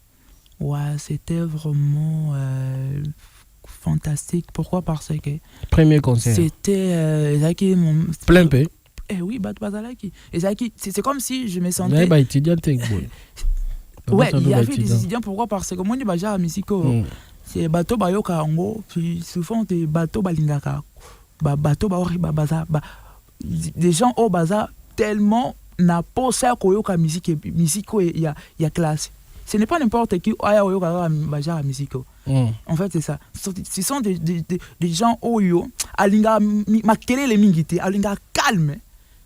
Ouais, c'était vraiment fantastique. Pourquoi? Parce que premier concert. C'était plein pays. Oui, c'est comme si je me sentais. Ouais, étudiant. Ouais, il y avait des étudiants. Pourquoi? Parce que moi, je suis musico. C'est bateau bayoka ango, puis souvent des bateaux balingaka. Bateau des gens au bazar tellement n'a pas ça koyoka musique il y a classe. Ce n'est pas n'importe qui aya oyoka baja musique. En fait c'est ça. Ce sont des gens oyo alinga makele le mingité alinga calme.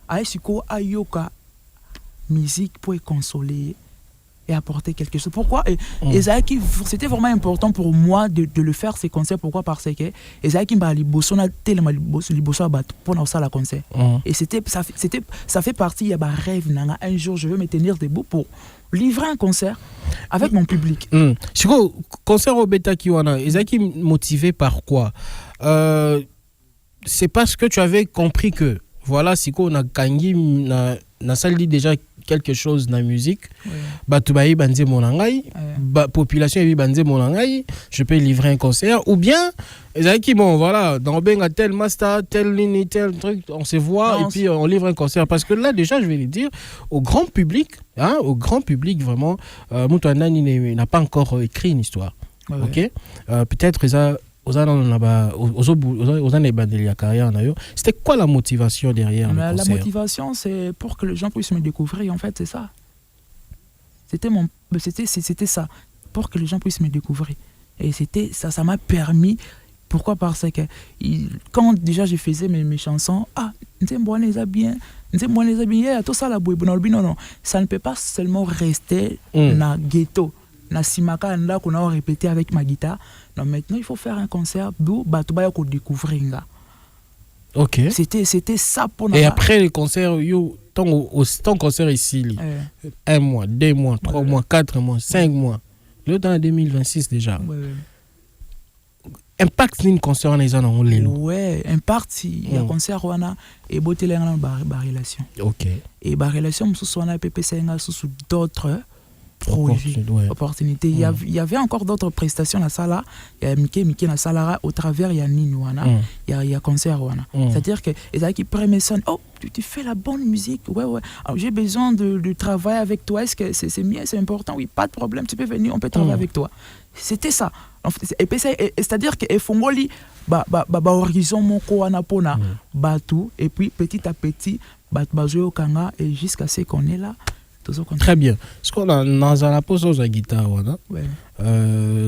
Aesiko ayoka musique pour consoler et apporter quelque chose. Pourquoi? Et c'était vraiment important pour moi de le faire, ces concerts. Pourquoi? Parce que Ezaki m'a liboso na tellement liboso pour ça la concert. Et ça fait partie il y a un rêve. Un jour je veux me tenir debout pour livrer un concert avec mon public. Chico, concert au Beta Kiwana, Ezaki motivé par quoi? C'est parce que tu avais compris que voilà, Siko na kangi na salle déjà quelque chose dans la musique, batubayi banze monangai, population yi banze monangai, je peux livrer un concert ou bien qui bon voilà, dans benga tel master, tel ligne, tel truc, on se voit et puis on livre un concert parce que là déjà je vais le dire au grand public vraiment Moutouandani n'a pas encore écrit une histoire. OK? Peut-être ça c'était quoi la motivation derrière le concert? La motivation, c'est pour que les gens puissent me découvrir, en fait, c'est ça. C'était ça, pour que les gens puissent me découvrir. Et ça m'a permis Pourquoi? Parce que quand déjà je faisais mes chansons, tout ça la non, ça ne peut pas seulement rester na ghetto, na simaka là qu'on a répété avec ma guitare. Non, maintenant il faut faire un concert d'où batubaya ko découvrir. Ok. C'était ça pour nous. Et après le concert, ton concert ici, 1 mois, 2 mois, 3 mois, 4 mois, 5 mois. Le temps 2026 déjà. Impact ni concert en ezana on lelo. Ouais, impact il y a concert wana et botele ngana ba relation. OK. Et ba relation sous wana PPC nga sous d'autres projets, opportunités. Il y avait encore d'autres prestations dans la salle. Il y a Mickey dans la salle au travers il y a Ninuana, il y a concert wana. C'est-à-dire que les qui prennent son tu fais la bonne musique. Ouais. Alors, j'ai besoin de travailler avec toi. Est-ce que c'est mieux, c'est important? Oui, pas de problème, tu peux venir, on peut travailler avec toi. C'était ça. Et puis c'est-à-dire que fongoli horizon moko wana pona batu et puis petit à petit bazo kanga et jusqu'à ce qu'on est là. Très bien. Ce qu'on a dans la pose de la guitare wana.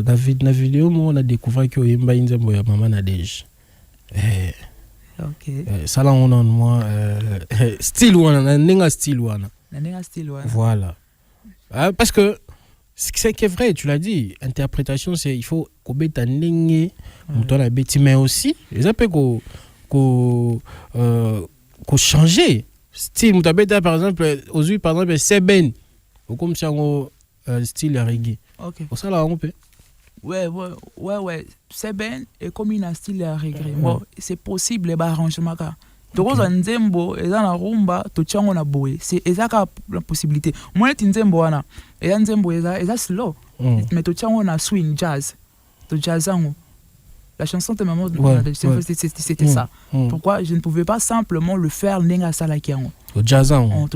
David na vidéo on a découvert que yemba nzembo ya Mama Nadej. OK. Ça là on a moi style wana nenga style wana. Voilà. Parce que c'est qui est vrai, tu l'as dit, interprétation c'est il faut kobeta ndenge mutona beti mais aussi les appels ko changer style mutabeta par exemple aujourd'hui par exemple Seben ou comme ça style reggae. OK. Pour ça là on peut. Ouais, Seben est comme un style reggae. Bon, c'est possible les arrangements ka. Tokoza nzembo eza na rumba tochango na boye c'est ezaka la possibilité moi nzembo wana eza nzembo eza slow mais tochango na swing jazz to jazzango la chanson de maman c'était ça. Pourquoi je ne pouvais pas simplement le faire nenga sala kiango to jazzango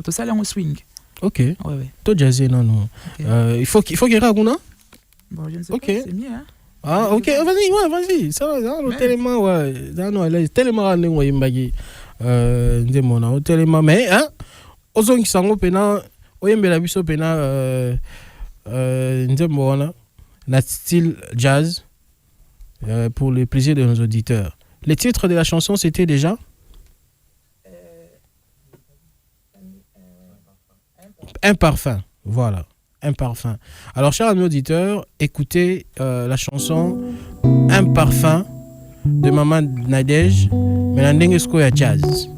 to salango swing. OK. Ouais. To jazzer non. Il faut qu'il raconte. Bon, je ne sais pas, c'est mieux hein. Ah, OK, vas-y. Ça va, tellement, tellement, tellement, mais, hein, ozongi sango pena, oyembela biso pena, na style jazz, pour le plaisir de nos auditeurs. Les titres de la chanson, c'était déjà Un parfum, voilà. Un parfum. Alors, chers amis auditeurs, écoutez la chanson Un parfum de Mama Nadej, Melandenge Skoya Jazz.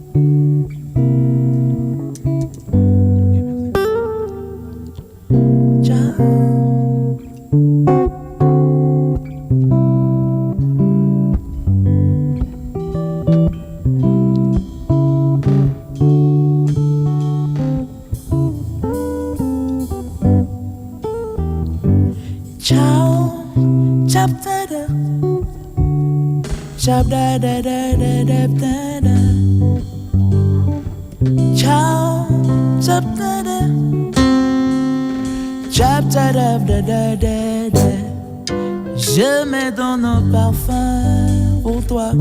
Chop da da da da da da da. Chop da da. Chop da da da da da da. Je mets dans nos parfums pour toi.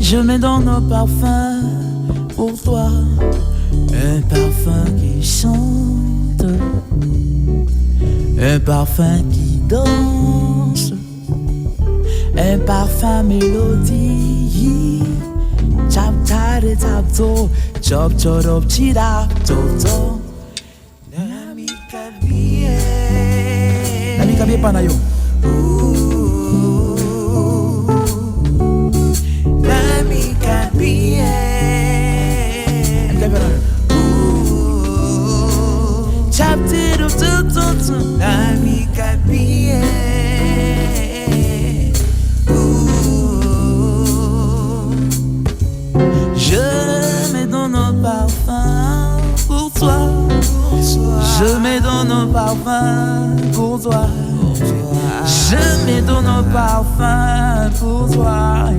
Je mets dans nos parfums pour toi. Un parfum qui chante, un parfum qui danse. Un parfum mélodie. Chop tade tap to. Chop chop chida to to. Nami kabie. Nami kabie panayo. Nami kabie. Chop tide to. Nami kabie. Je mets dans nos parfums pour toi. Je mets dans nos parfums pour toi. Je mets dans nos parfums pour toi.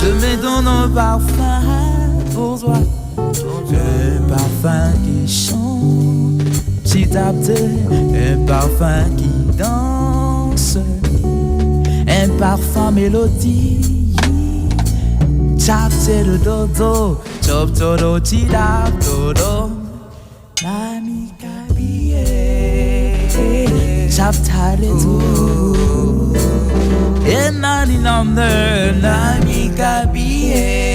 Je mets dans nos parfums pour toi. Un parfum qui chante, petit à petit. Un parfum qui danse. Un parfum mélodie. Chop to do do, chop to do chida do do. Nami kabie, chop tade do. Enani nande nami kapie.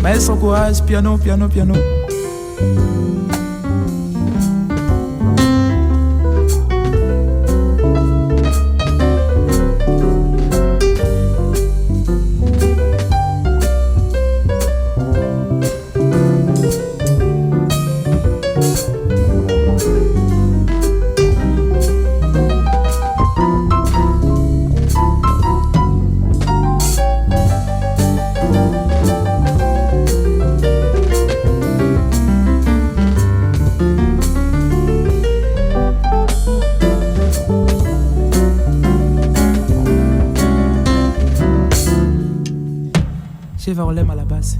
Maestro Courage, piano, piano, piano. Chevalem à la base.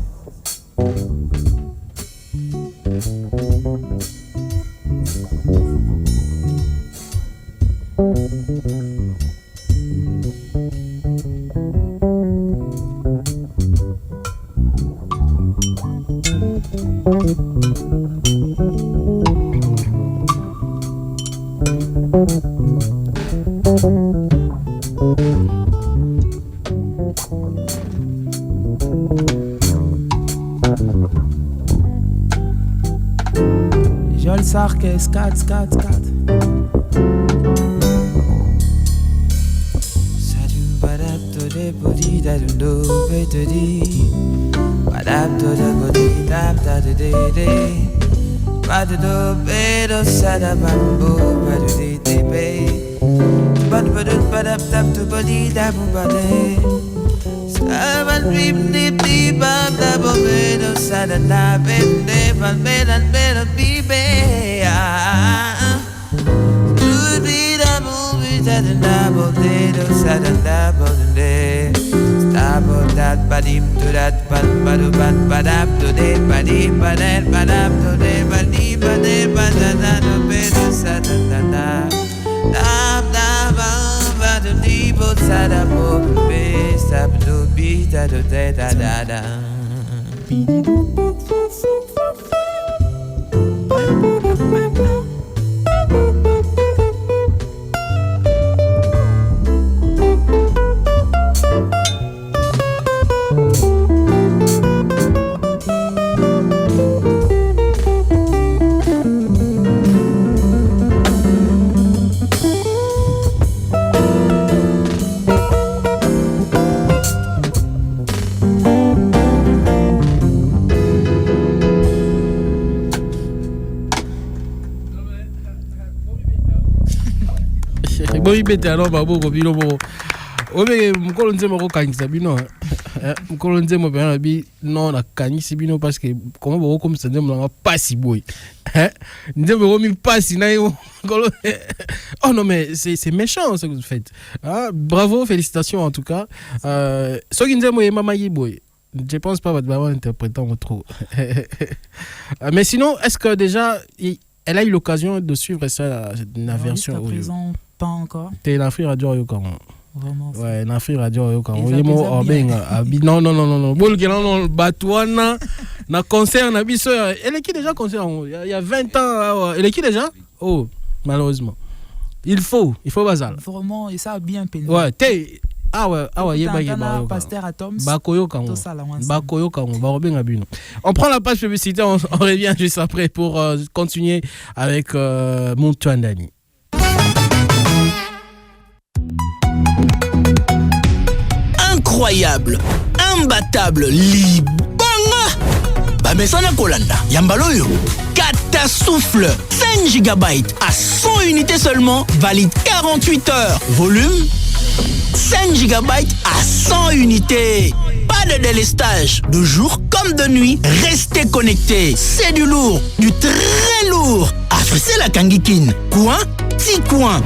Joel Sarkes, 4. Boy bete alors babo ko bino bo. Obe mukolo nzemo ko kanisa bino. Mukolo nzemo be bi non na kanisi bino parce que comment bo ko msende mlanga pasi boy. Nzemo ko mi pasi na yo. Oh non mais c'est méchant ce que vous faites. Ah, bravo, félicitations en tout cas. Soki nzemo e mama yi boy. Je pense pas votre maman interprétant trop. Mais sinon, est-ce que déjà elle a eu l'occasion de suivre ça, la version audio? Présent, pas encore. T'es la fille radio Yokan. Vraiment. Ouais, la fille radio Yokan. Non. Bolke non batouana na concert na biso. Elle est qui déjà concert? Il y a 20 ans. Elle est qui déjà? Oh, malheureusement. Il faut bazal. Vraiment, et ça a bien peiné. Ouais, t'es on prend la page publicité, on revient juste après pour continuer avec Montouandani. Incroyable, imbattable, libanga. Bamesana Kolanda, Yambaloyo, Catasouffle, 5 GB à 100 unités seulement, valide 48 heures. Volume 5 GB à 100 unités. Pas de délestage, de jour comme de nuit, restez connectés. C'est du lourd, du très lourd. Africell la Kangikin, coin, petit coin.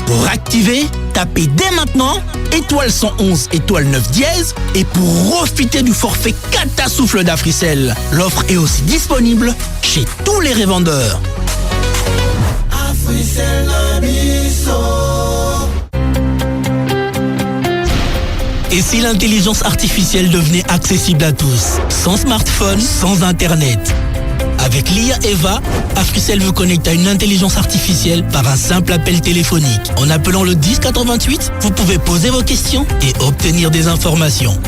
Pour activer, tapez dès maintenant étoile 111 étoile 9 dièse et pour profiter du forfait Catasouffle d'Africell. L'offre est aussi disponible chez tous les revendeurs. Africell Et si l'intelligence artificielle devenait accessible à tous, sans smartphone, sans internet? Avec l'IA Eva, Africell vous connecte à une intelligence artificielle par un simple appel téléphonique. En appelant le 1088, vous pouvez poser vos questions et obtenir des informations.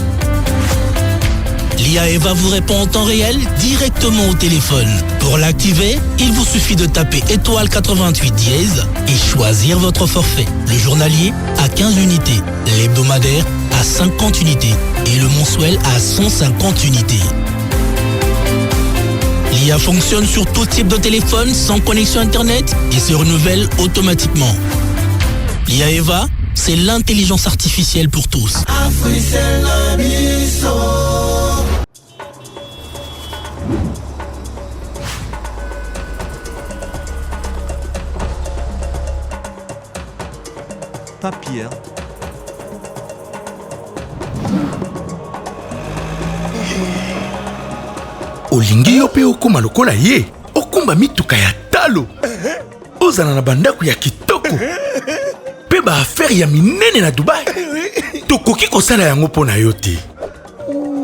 L'IA Eva vous répond en temps réel directement au téléphone. Pour l'activer, il vous suffit de taper étoile 88 dièse et choisir votre forfait. Le journalier à 15 unités, l'hebdomadaire à 50 unités et le mensuel à 150 unités. L'IA fonctionne sur tout type de téléphone sans connexion Internet et se renouvelle automatiquement. L'IA Eva, c'est l'intelligence artificielle pour tous. Pas Pierre. olingi yo mpe okóma lokola ye okumba mituka ya talo ozala na bandako ya kitoko mpe baafere ya minene na Dubai. Tokoki kosala yango mpo na yo te,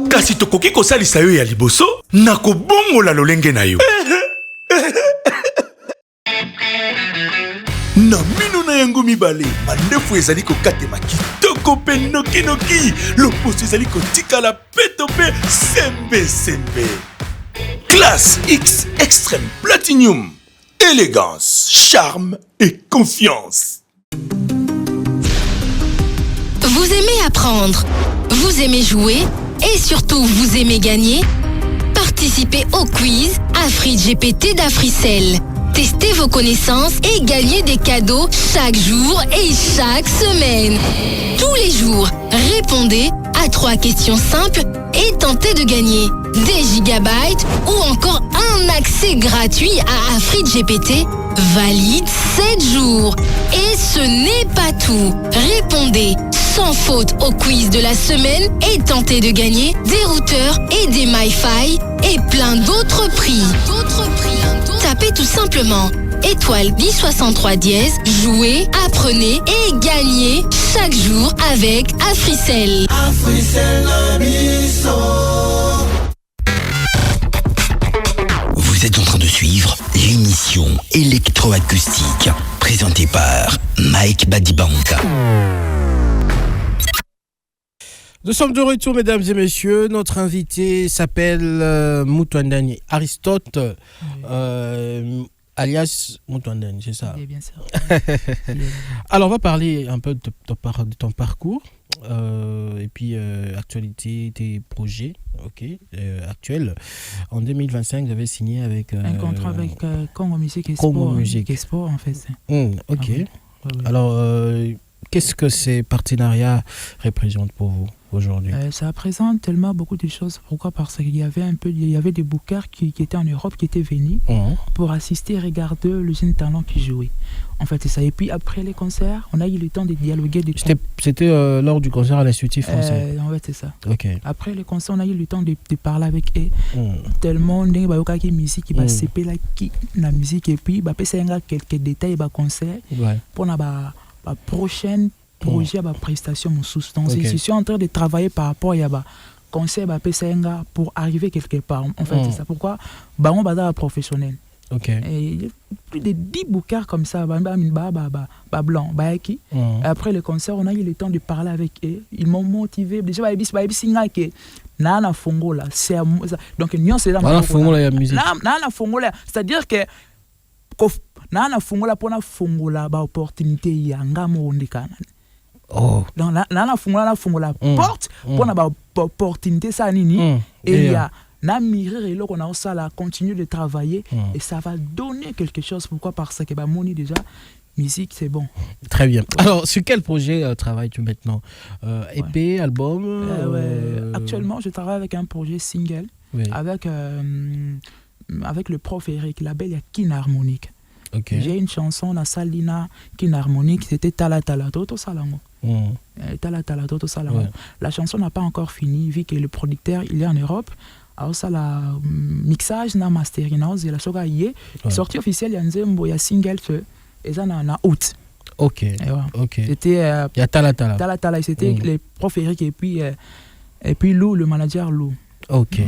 kasi tokoki kosalisa yo ya liboso na kobongola lolenge na yo. Na mino na yango mibale mandefu ezali kokatema kitoko mpe nokinoki, loposo ezali kotikala peto mpe sembe. Classe X Extrême Platinum, élégance, charme et confiance. Vous aimez apprendre, vous aimez jouer et surtout vous aimez gagner? Participez au quiz AfriGPT d'Africell. Testez vos connaissances et gagnez des cadeaux chaque jour et chaque semaine. Tous les jours, répondez à 3 questions simples et tentez de gagner des gigabytes ou encore un accès gratuit à AfriGPT valide 7 jours. Et ce n'est pas tout. Répondez sans faute au quiz de la semaine et tentez de gagner des routeurs et des MiFi et plein d'autres prix. Tapez tout simplement étoile 1063 dièse, jouez, apprenez et gagnez chaque jour avec Africell. Vous êtes en train de suivre l'émission électroacoustique présentée par Mike Badibanka. Nous sommes de retour, mesdames et messieurs. Notre invité s'appelle Mutwandani Aristote, alias Mutwandani, c'est ça? Oui, bien sûr. Alors, on va parler un peu de ton parcours et puis actualité, tes projets actuels. En 2025, vous avez signé avec... un contrat avec Congo Musique et Congo Sport. Musique. Et Sport, en fait. Ok. Ouais. Alors, qu'est-ce que ces partenariats représentent pour vous aujourd'hui? Ça représente tellement beaucoup de choses. Pourquoi? Parce qu'il y avait des bookers qui étaient en Europe, qui étaient venus pour assister et regarder le jeune talent qui jouait. En fait, c'est ça. Et puis après les concerts, on a eu le temps de dialoguer. C'était lors du concert à l'Institut français. En fait, c'est ça. Ok. Après les concerts, on a eu le temps de parler avec eux. Tellement de musique qui va s'épeler la musique et puis bah quelques détails bah concert pour la prochaine projet à prestation mon sous. Donc je suis en train de travailler par rapport à conseil pour arriver quelque part. En fait, c'est ça. Pourquoi on va professionnel. Et plus de 10 bouquins comme ça, blanc, qui. Après le concert, on a eu le temps de parler avec eux. Ils m'ont motivé. Déjà, na fongola, c'est donc nous c'est la fongola musique. Na fongola, c'est-à-dire que na fongola pour na fongola opportunité yanga mondikana. Donc na fongola porte pour na opportunité ça nini et ya na mirer et là on a ça là continuer de travailler et ça va donner quelque chose. Pourquoi? Parce que moni déjà musique c'est bon. Très bien. Alors sur quel projet travailles-tu maintenant? EP, album? Actuellement je travaille avec un projet single avec le prof Eric Label, il y a Kin Harmonique. J'ai une chanson dans Salina Kin Harmonique, c'était Tala Tala Toto Salango. Tala Tala Toto Salango. La chanson n'a pas encore fini vu que le producteur il est en Europe. Alors ça la mixage na mastering et la soga yé sortie officielle il y a nzembo il y a single et ça na août. C'était il y a Tala Tala. Tala Tala c'était les prof Eric et puis Lou le manager Lou. Ok.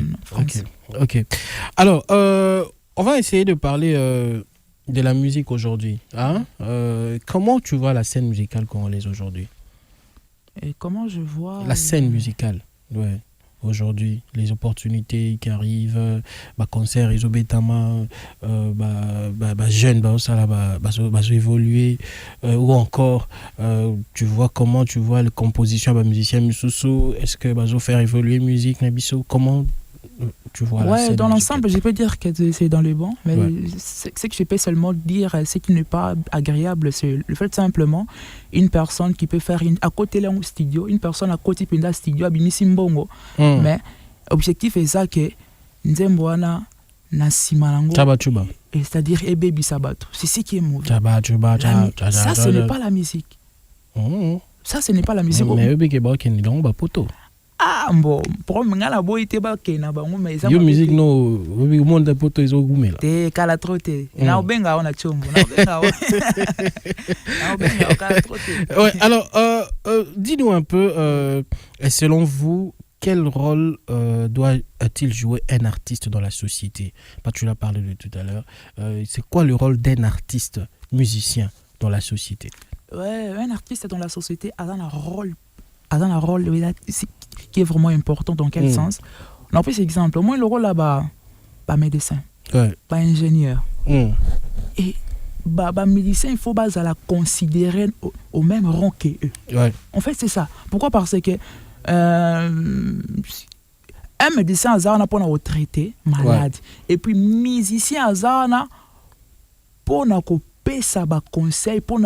Alors On va essayer de parler de la musique aujourd'hui. Hein? Comment tu vois la scène musicale congolaise aujourd'hui? Et comment je vois... La scène musicale, ouais. Aujourd'hui, les opportunités qui arrivent, concert, ils ont jeunes, ça là, évoluer, ou encore, tu vois comment tu vois les compositions, musiciens Missoussou, est-ce que faire évoluer musique, Nabiso, comment tu vois la scène dans musicale? l'ensemble, je peux dire que c'est dans les bons, mais ce que je peux seulement dire, ce qui n'est pas agréable, c'est le fait simplement une personne qui peut faire à côté d'un studio, une personne à côté d'un studio, Mbongo, mais l'objectif est ça que Nzemboana na simalango, c'est-à-dire Baby Sabato, c'est ce qui est mauvais. Ça, ce n'est pas la musique. Ça, ce n'est pas la musique. Mais ah bon, pour moi la boîte ba kena ba ngoma eza yo musique no monde poto izo gumela te kala trote na obenga ona chombo na obenga kala trote. Ouais, alors dis-nous un peu selon vous quel rôle doit-il jouer un artiste dans la société? Tu l'as parlé de tout à l'heure. C'est quoi le rôle d'un artiste musicien dans la société? Ouais, un artiste dans la société a un rôle qui est vraiment important. Dans quel sens? On a pris cet exemple. Moi, le rôle là-bas, médecin, pas ingénieur. Et médecin, il faut la considérer au même rang qu'eux. En fait, c'est ça. Pourquoi? Parce que un médecin a pour traiter malade. Et puis, musicien a pour ça conseil, pour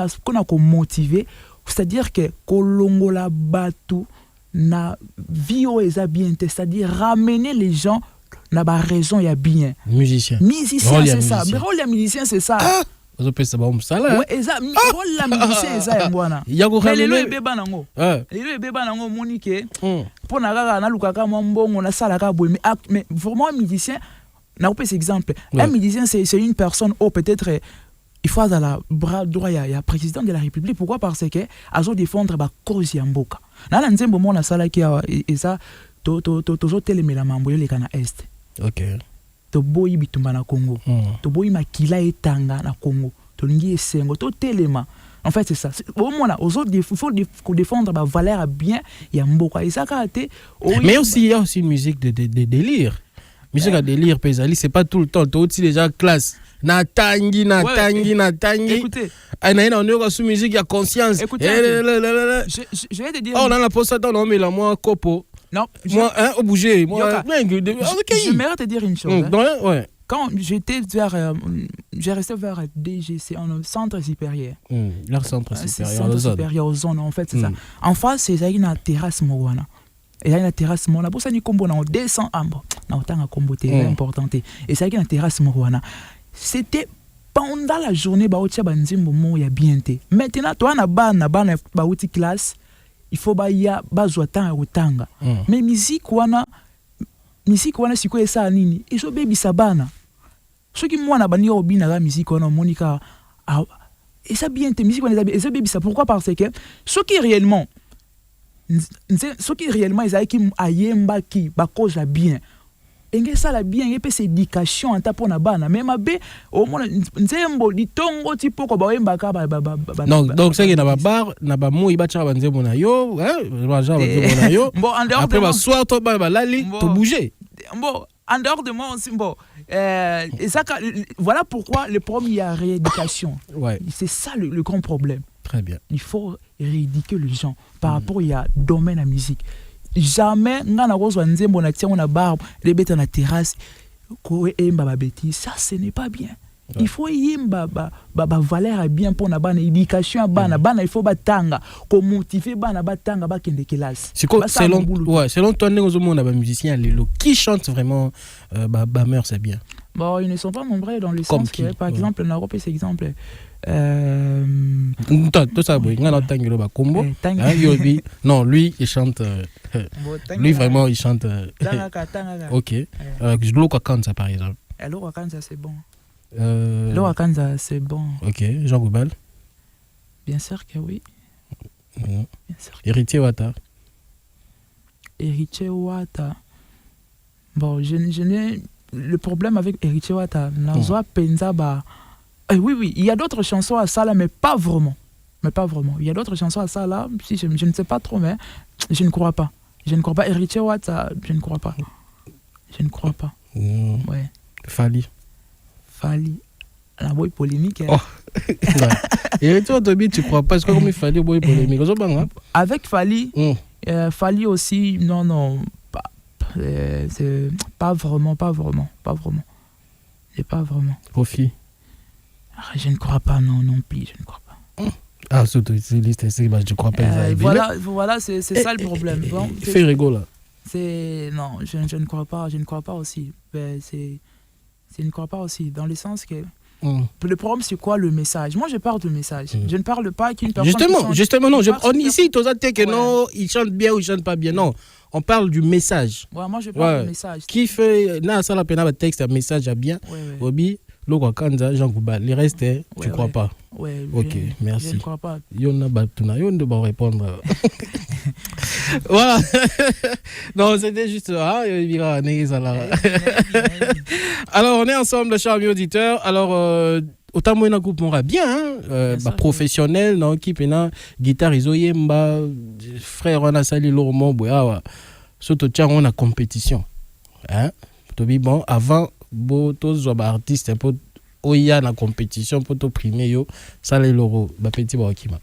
motiver. C'est-à-dire que kolongola batu na vio eza bien, c'est-à-dire ramener les gens na ba raison ya bien. Musicien c'est ça. Mais rôle ya musicien c'est ça. Ozo pesa ba musala. Ouais, eza rôle la musicien eza ya ngwana. Mais lelo ebeba nango. Lelo ebeba nango monike. Pour na kaka na lukaka mbongo na sala ka boy mais vraiment un musicien na opé exemple. Un musicien c'est une personne peut-être il faut à la bras droit il y a président de la République. Pourquoi? Parce que azo défendre ba cause ya mboka. Na nzembo mona sala ki et ça to telemela mambo le kana est. OK. To boyi bitumba na Congo. To boyi makila etanga na Congo. To lingi esengo to telema. En fait c'est ça. Au moins il faut défendre ba valeur bien ya mboka. Et ça mais aussi il y a aussi une musique de délire. Musique à délire pesali, c'est pas tout le temps. To aussi déjà classe. Na tangi. Écoutez, on a sous musique, il y a conscience. Écoutez, je vais te dire. Oh, on a la poste on met la moi copo. Non, moi au bouger, moi. Je vais te dire une chose. Quand j'ai resté vers DGC, en centre supérieur. Leur centre supérieur aux zones, en fait, c'est ça. En face, c'est une terrasse Mowana. Et là, une terrasse Mowana. Pour ça, nous combo, on descend en bas. On a un combo important. Et c'est une terrasse Mowana. C'était pendant la journée baotia banzimbo mo ya bien te. Maintenant toi na bana baouti classe, il faut ya bazwa tanga utanga. Mais musique wana siko esa nini? Iso baby sabana. Soki mwana bani obina la musique wana monika et ça bien te musique wana esa baby ça. Pourquoi? Parce que soki réellement ils qui ayemba ki ba cause bien. Enge sala bien yepe c'est éducation anta pona bana mais mabe au moins nzembo litongo tipoko ba wemba ka ba donc c'est que na ba bar na ba moi ba tcha ba nzembo na yo ba ja ba nzembo na yo après ba soir to ba lali to bouger bon en dehors de moi aussi bon et ça voilà pourquoi le problème il y a rééducation. C'est ça le grand problème. Très bien. Il faut rééduquer les gens par rapport il y a domaine à musique. Jamais ngana kozwa nzembo na tiango na barbe les bêtes na terrasse ko emba ba bêtise, ça ce n'est pas bien. Il faut yimba ba valeur bien pour na bana éducation bana il faut batanga ko motiver bana batanga ba kende classe. C'est quoi selon toi ngozo mona ba musicien lelo qui chante vraiment ba mère c'est bien. Bon, ils ne sont pas nombreux dans le sens que par exemple en Europe c'est exemple non, lui il chante lui vraiment il chante OK. Loka Kanza par exemple. Loka Kanza c'est bon. Loka Kanza c'est bon. OK, Jean Goubal. Bien sûr que oui. Bien sûr. Héritier Wata. Bon, je n'ai le problème avec Héritier Wata, Nazwa Penza, oui, il y a d'autres chansons à ça là, mais pas vraiment. Il y a d'autres chansons à ça là, si je ne sais pas trop, mais je ne crois pas. Héritier Wata, je ne crois pas. Ouais. Fali. La boy polémique. Oh. Héritier Wata, tu crois pas? Est-ce que comme il fallait boy polémique? Avec Fali, Fali aussi, non. C'est pas vraiment. C'est pas vraiment. Kofi. Je ne crois pas, non plus, je ne crois pas. Ah, surtout, je ne crois pas. Voilà, c'est ça le problème. Bon, fais rigolo là. Non, je ne crois pas aussi. Je ne crois pas aussi, dans le sens que le problème, c'est quoi le message? Moi, je parle de message. Je ne parle pas qu'une personne. Justement, non. Ici, tu as dit que non, il chante bien ou il chante pas bien. Non, on parle du message. Ouais, moi, je parle du message. Qui fait. Là, ça, la peine, un texte, un message à bien. Obi, Loko Kanza, Jean Kouba. Les restes, tu crois pas? Ouais, ok, merci. Je ne crois pas. Yon doit répondre. Voilà. Non, c'était juste. Alors, on est ensemble, chers amis auditeurs. Alors, autant moi, un groupe m'aura bien, professionnel, non, qui pena guitare, isoyemba, frère, on a sali l'ormo, surtout, tiens, on a compétition. Hein? Bon, avant, tous les artistes, un peu, oya la compétition, pour te primer, yo, ça les loro, petit bakima.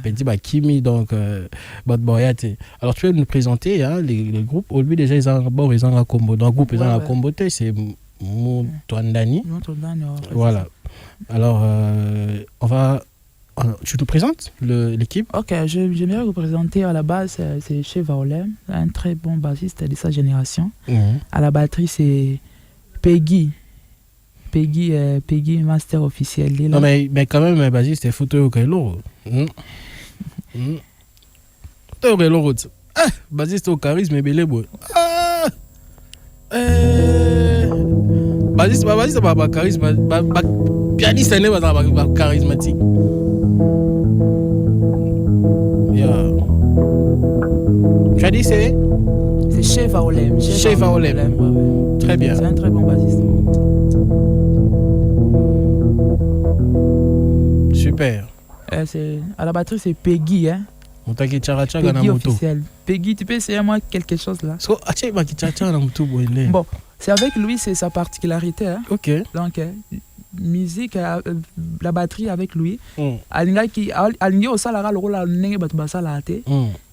Petit bakimi, donc, alors, tu peux nous présenter, hein, les groupes. Au début, déjà, ils ont un combo. Dans le groupe, ils ont un combo, c'est Moutouandani. Voilà. Alors, tu nous présentes l'équipe? Ok, j'aimerais vous présenter à la base, c'est Sheva Olem, un très bon bassiste de sa génération. À la batterie, c'est Peggy, master officiel. Non, mais quand même, un bassiste, c'est Fouto Okailo. Fouto Okailo. Bassiste au charisme, mais belé, boy. Bassiste, pas charisme. Pianiste, n'est pas charismatique. Tu as dit c'est Sheva Olem. Sheva Olem. Ouais. Très bien. C'est un très bon bassiste. Super. À la batterie, c'est Peggy. Hein? Peggy officiel. Peggy, tu peux essayer moi quelque chose là? Bon, c'est avec lui, c'est sa particularité. Hein? Ok. Donc, musique, la batterie avec lui. Aligné au salaire, le rôle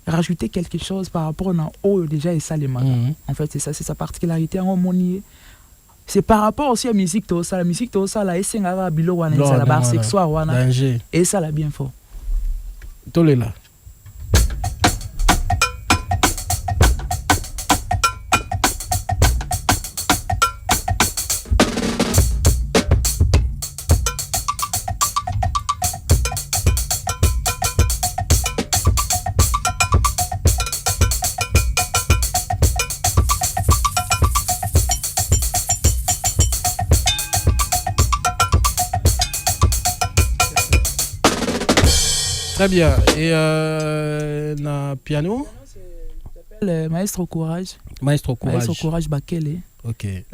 rajouter quelque chose par rapport à haut déjà et ça les mains. En fait, c'est ça, c'est sa particularité en harmonie. C'est par rapport aussi à la musique, tout ça. La musique, tout ça, la SNA, Bilo, Wana, la barre sexuelle, Wana. Et ça, l'a bien fort. Tout est là. Très bien. Et na piano? Le Maestro Courage. Maestro Courage Bakele. Ok. C'est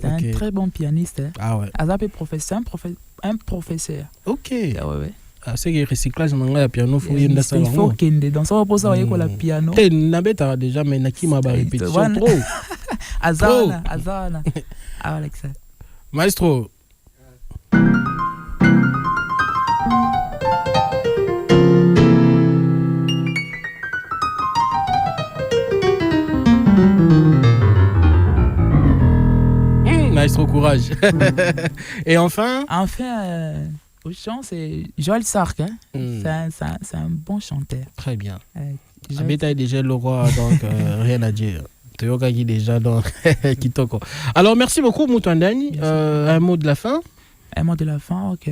un très bon pianiste. Hein. Ah ouais. Azapé professeur, un professeur. Ok. Ouais. Ah, c'est que recyclage dans piano faut y ça. Il faut qu'il dans ça va poser avec la piano. Et n'abeta déjà mais naki ma répétition trop. Azana. Ah Alexa. Maestro. Maestro Courage. Et enfin, au chant, c'est Joël Sark. Hein? C'est un bon chanteur. Très bien. Abeta est déjà le roi, donc rien à dire. Toyoka qui déjà dans Kitoko. Alors, merci beaucoup, Moutouandani. Un mot de la fin? Un mot de la fin, ok.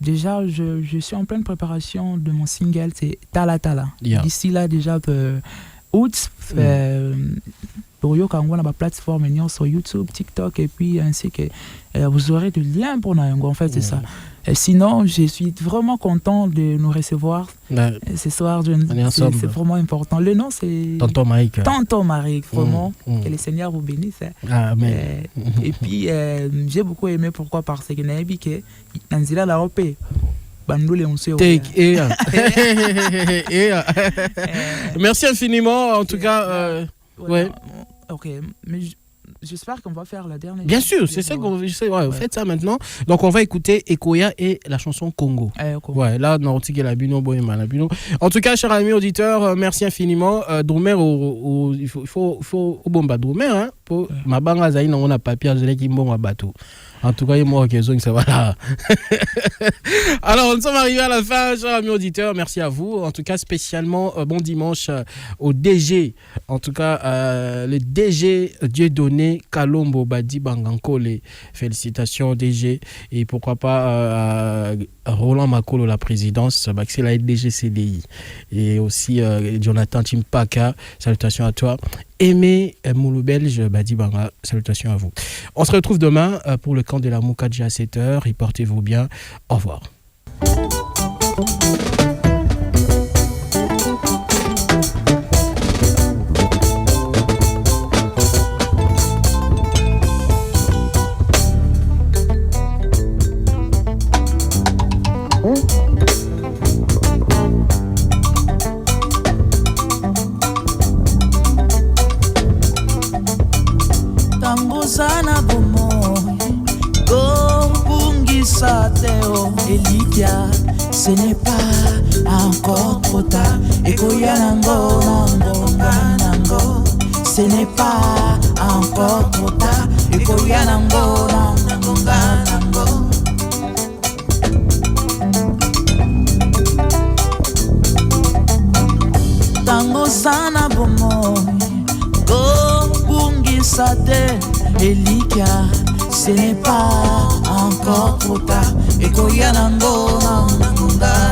Déjà, je suis en pleine préparation de mon single, c'est Tala Tala. Yeah. D'ici là, déjà, août, pour yo quand on a ma plateforme sur YouTube, TikTok et puis ainsi que vous aurez des liens pour nous en fait c'est ça. Sinon, je suis vraiment content de nous recevoir ce soir. C'est vraiment important. Le nom, c'est Tonton Mike. Tonton Mike, vraiment. Que le Seigneur vous bénisse. Amen. Et puis, j'ai beaucoup aimé. Pourquoi? Parce que Naïbi, que Nanzila la Rope, Bandoule, on sait. Merci infiniment. En tout cas, ouais. Ok, mais j'espère qu'on va faire la dernière. Bien sûr, c'est ça qu'on veut. Ouais, faites ça maintenant. Donc, on va écouter Ekoya et la chanson Congo. Ouais, là, on a la bino, la bino. En tout cas, chers amis auditeurs, merci infiniment. Drumer, il faut au bomba Drumer, hein. Pour ma banga zaïna, on a papier, je l'ai qui m'ont à bateau. En tout cas, il y a moi qui ça va là. Alors, nous sommes arrivés à la fin, chers amis auditeurs. Merci à vous. En tout cas, spécialement, bon dimanche au DG. En tout cas, le DG Dieudonné Kalombo Badi Bangankole. Félicitations, DG. Et pourquoi pas Roland Makolo, la présidence. C'est la DG CDI. Et aussi Jonathan Timpaka. Salutations à toi. Aimé Moulou Belge, Badi Banga, salutations à vous. On se retrouve demain pour le camp de la Moukadji à 7h. Et portez-vous bien. Au revoir. Sana bomo go bungisa teo Elidia, ce n'est pas encore trop tard. Ekoya nango nango nango, ce n'est pas encore trop tard. Ekoya nango nango nango. Tango sana bomo go bungisa teo Elika, ce n'est pas encore trop tard. Ekoya nango nango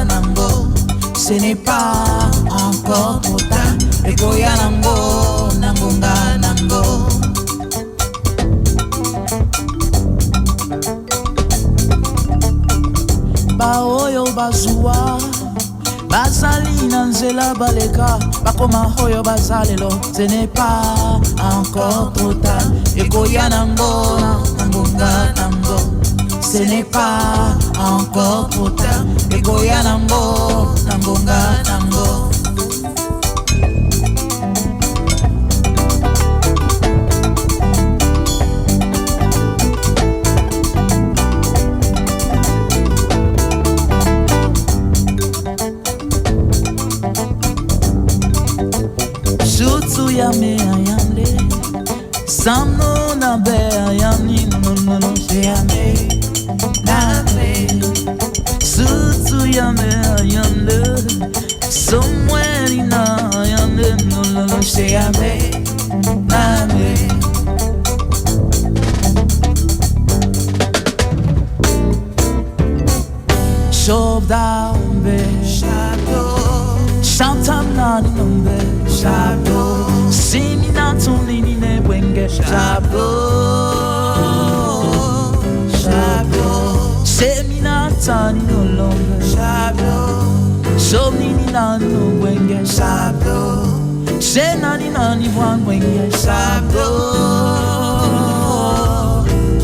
nango, ce n'est pas encore trop tard. Ekoya nango nango nango. Baoyo bazua bazali nanzela baleka bakoma hoyo bazalelo, ce n'est pas encore trop tard. Ekoya nango nango nango, ce n'est pas encore trop tard. Ekoya nango nango nango. Yame ayamle samno na be ayamni no no no yame na be sutu yame ayamle somewhere in ayamle no no no yame na be. Shove down be shadow shantam na numbe shadow. Simina tonini ne wenge shablo shablo. Semina tani no longer shablo. Somnini na no wenge shablo. Senani nani wan wenge shablo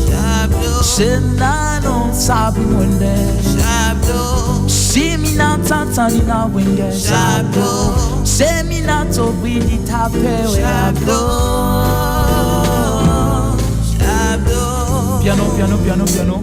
shablo. Senano sabi wende shablo. Simina tani na wenge shablo. Semina to wili tape shablo shablo. Piano piano piano piano.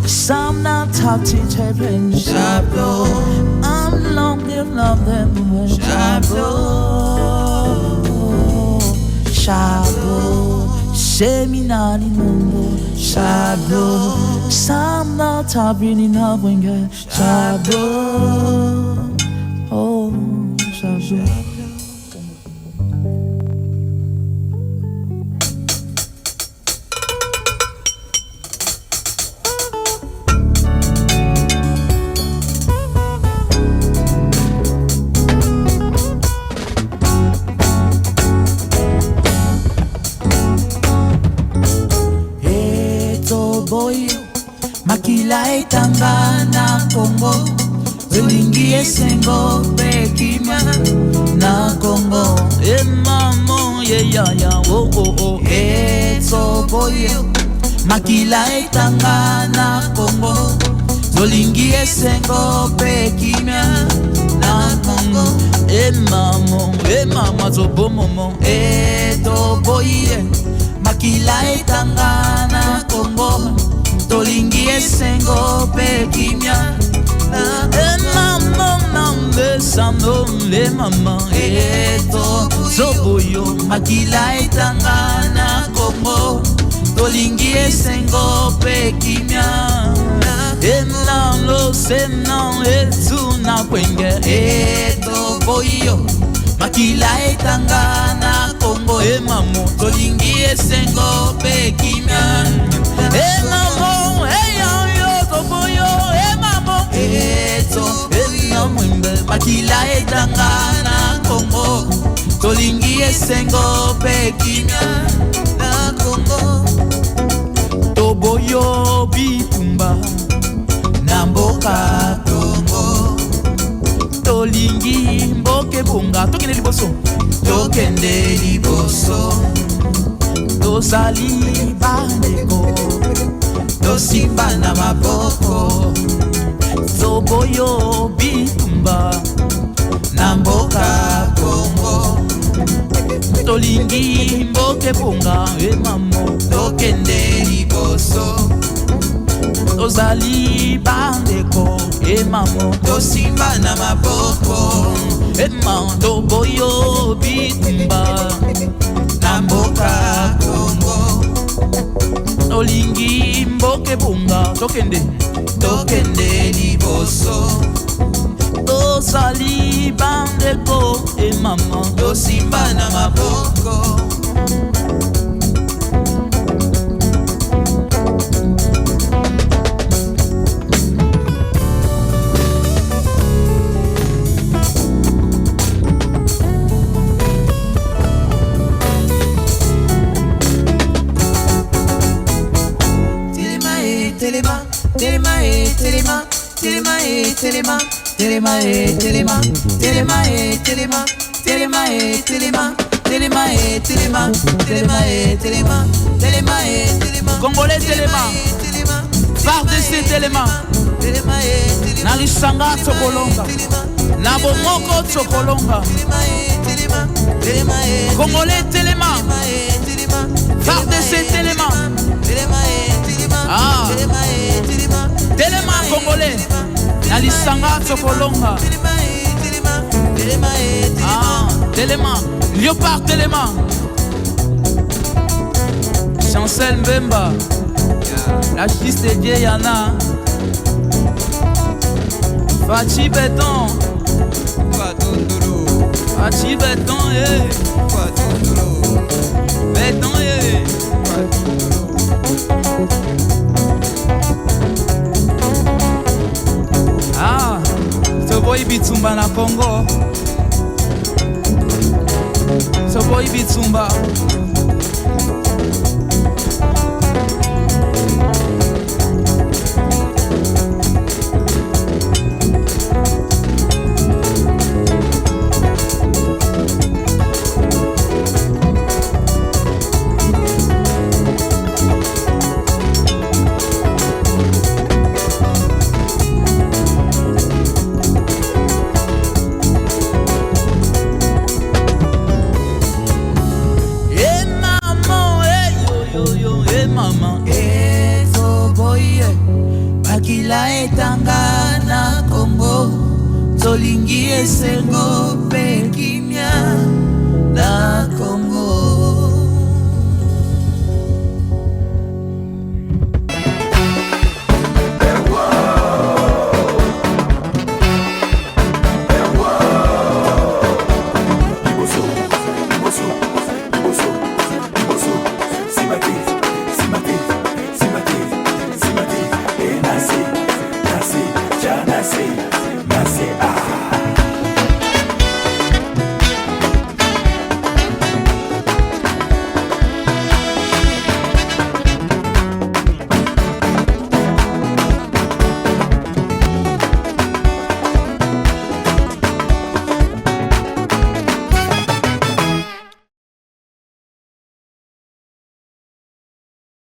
Some not top teacher bring Shablo. I'm long them love them Shablo. Shablo. Seminari numbo Shablo. Some not top in love when get Shablo. Oh Shablo. Makila etanga na Congo, Zolingi esengo pekima na Congo. E mamo ye ya ya oh oh oh. E toboyo. Makila etanga na Congo, Zolingi esengo pekima na Congo. E mama zobo momo. E toboye. Makila etanga na Congo. Tolingi esengo pekimia mama nambe sando le mama eto zoboyo makila etanga na Congo. Tolingi esengo pekimia emnalo senang etu na kwenge eto boyo makila etanga na Congo. Emamo tolingi esengo pekimia emamo eyo toboyo emamo eto emamwimbe makila etanga na Congo. Tolingi esengo pekimia na Congo. Toboyo bitumba na mboka Congo. Tolingi mboke bunga tokende liboso. Tokende liboso. Tosali bandeko. Tosimba na maboko. Toboyo bitumba na mboka Congo. Tolingi mboke bunga emamo. Tokende liboso. Tosali bandeko emamo. Tosimba na maboko. Emamo toboyo bitumba na mboka Congo. Tolingi mboke bunga tokende liboso. Tosali bandeko emamo. Tosimba na maboko. Congolais Téléma, Fardc Téléma, Nalisanga Tsokolonga, Nabomoko Tsokolonga, Congolais Téléma, Fardc Téléma, ah, Téléma Congolais, Nalisanga Tsokolonga, ah, Téléma, Léopard Téléma, Chancel Mbemba, la chiste de Diana, Fachi Béton, Fachi Béton, Béton, ah, Soboy Bitsumba na Congo, Soboy Bitsumba. bolingi esengo mpe kimia na Congo. See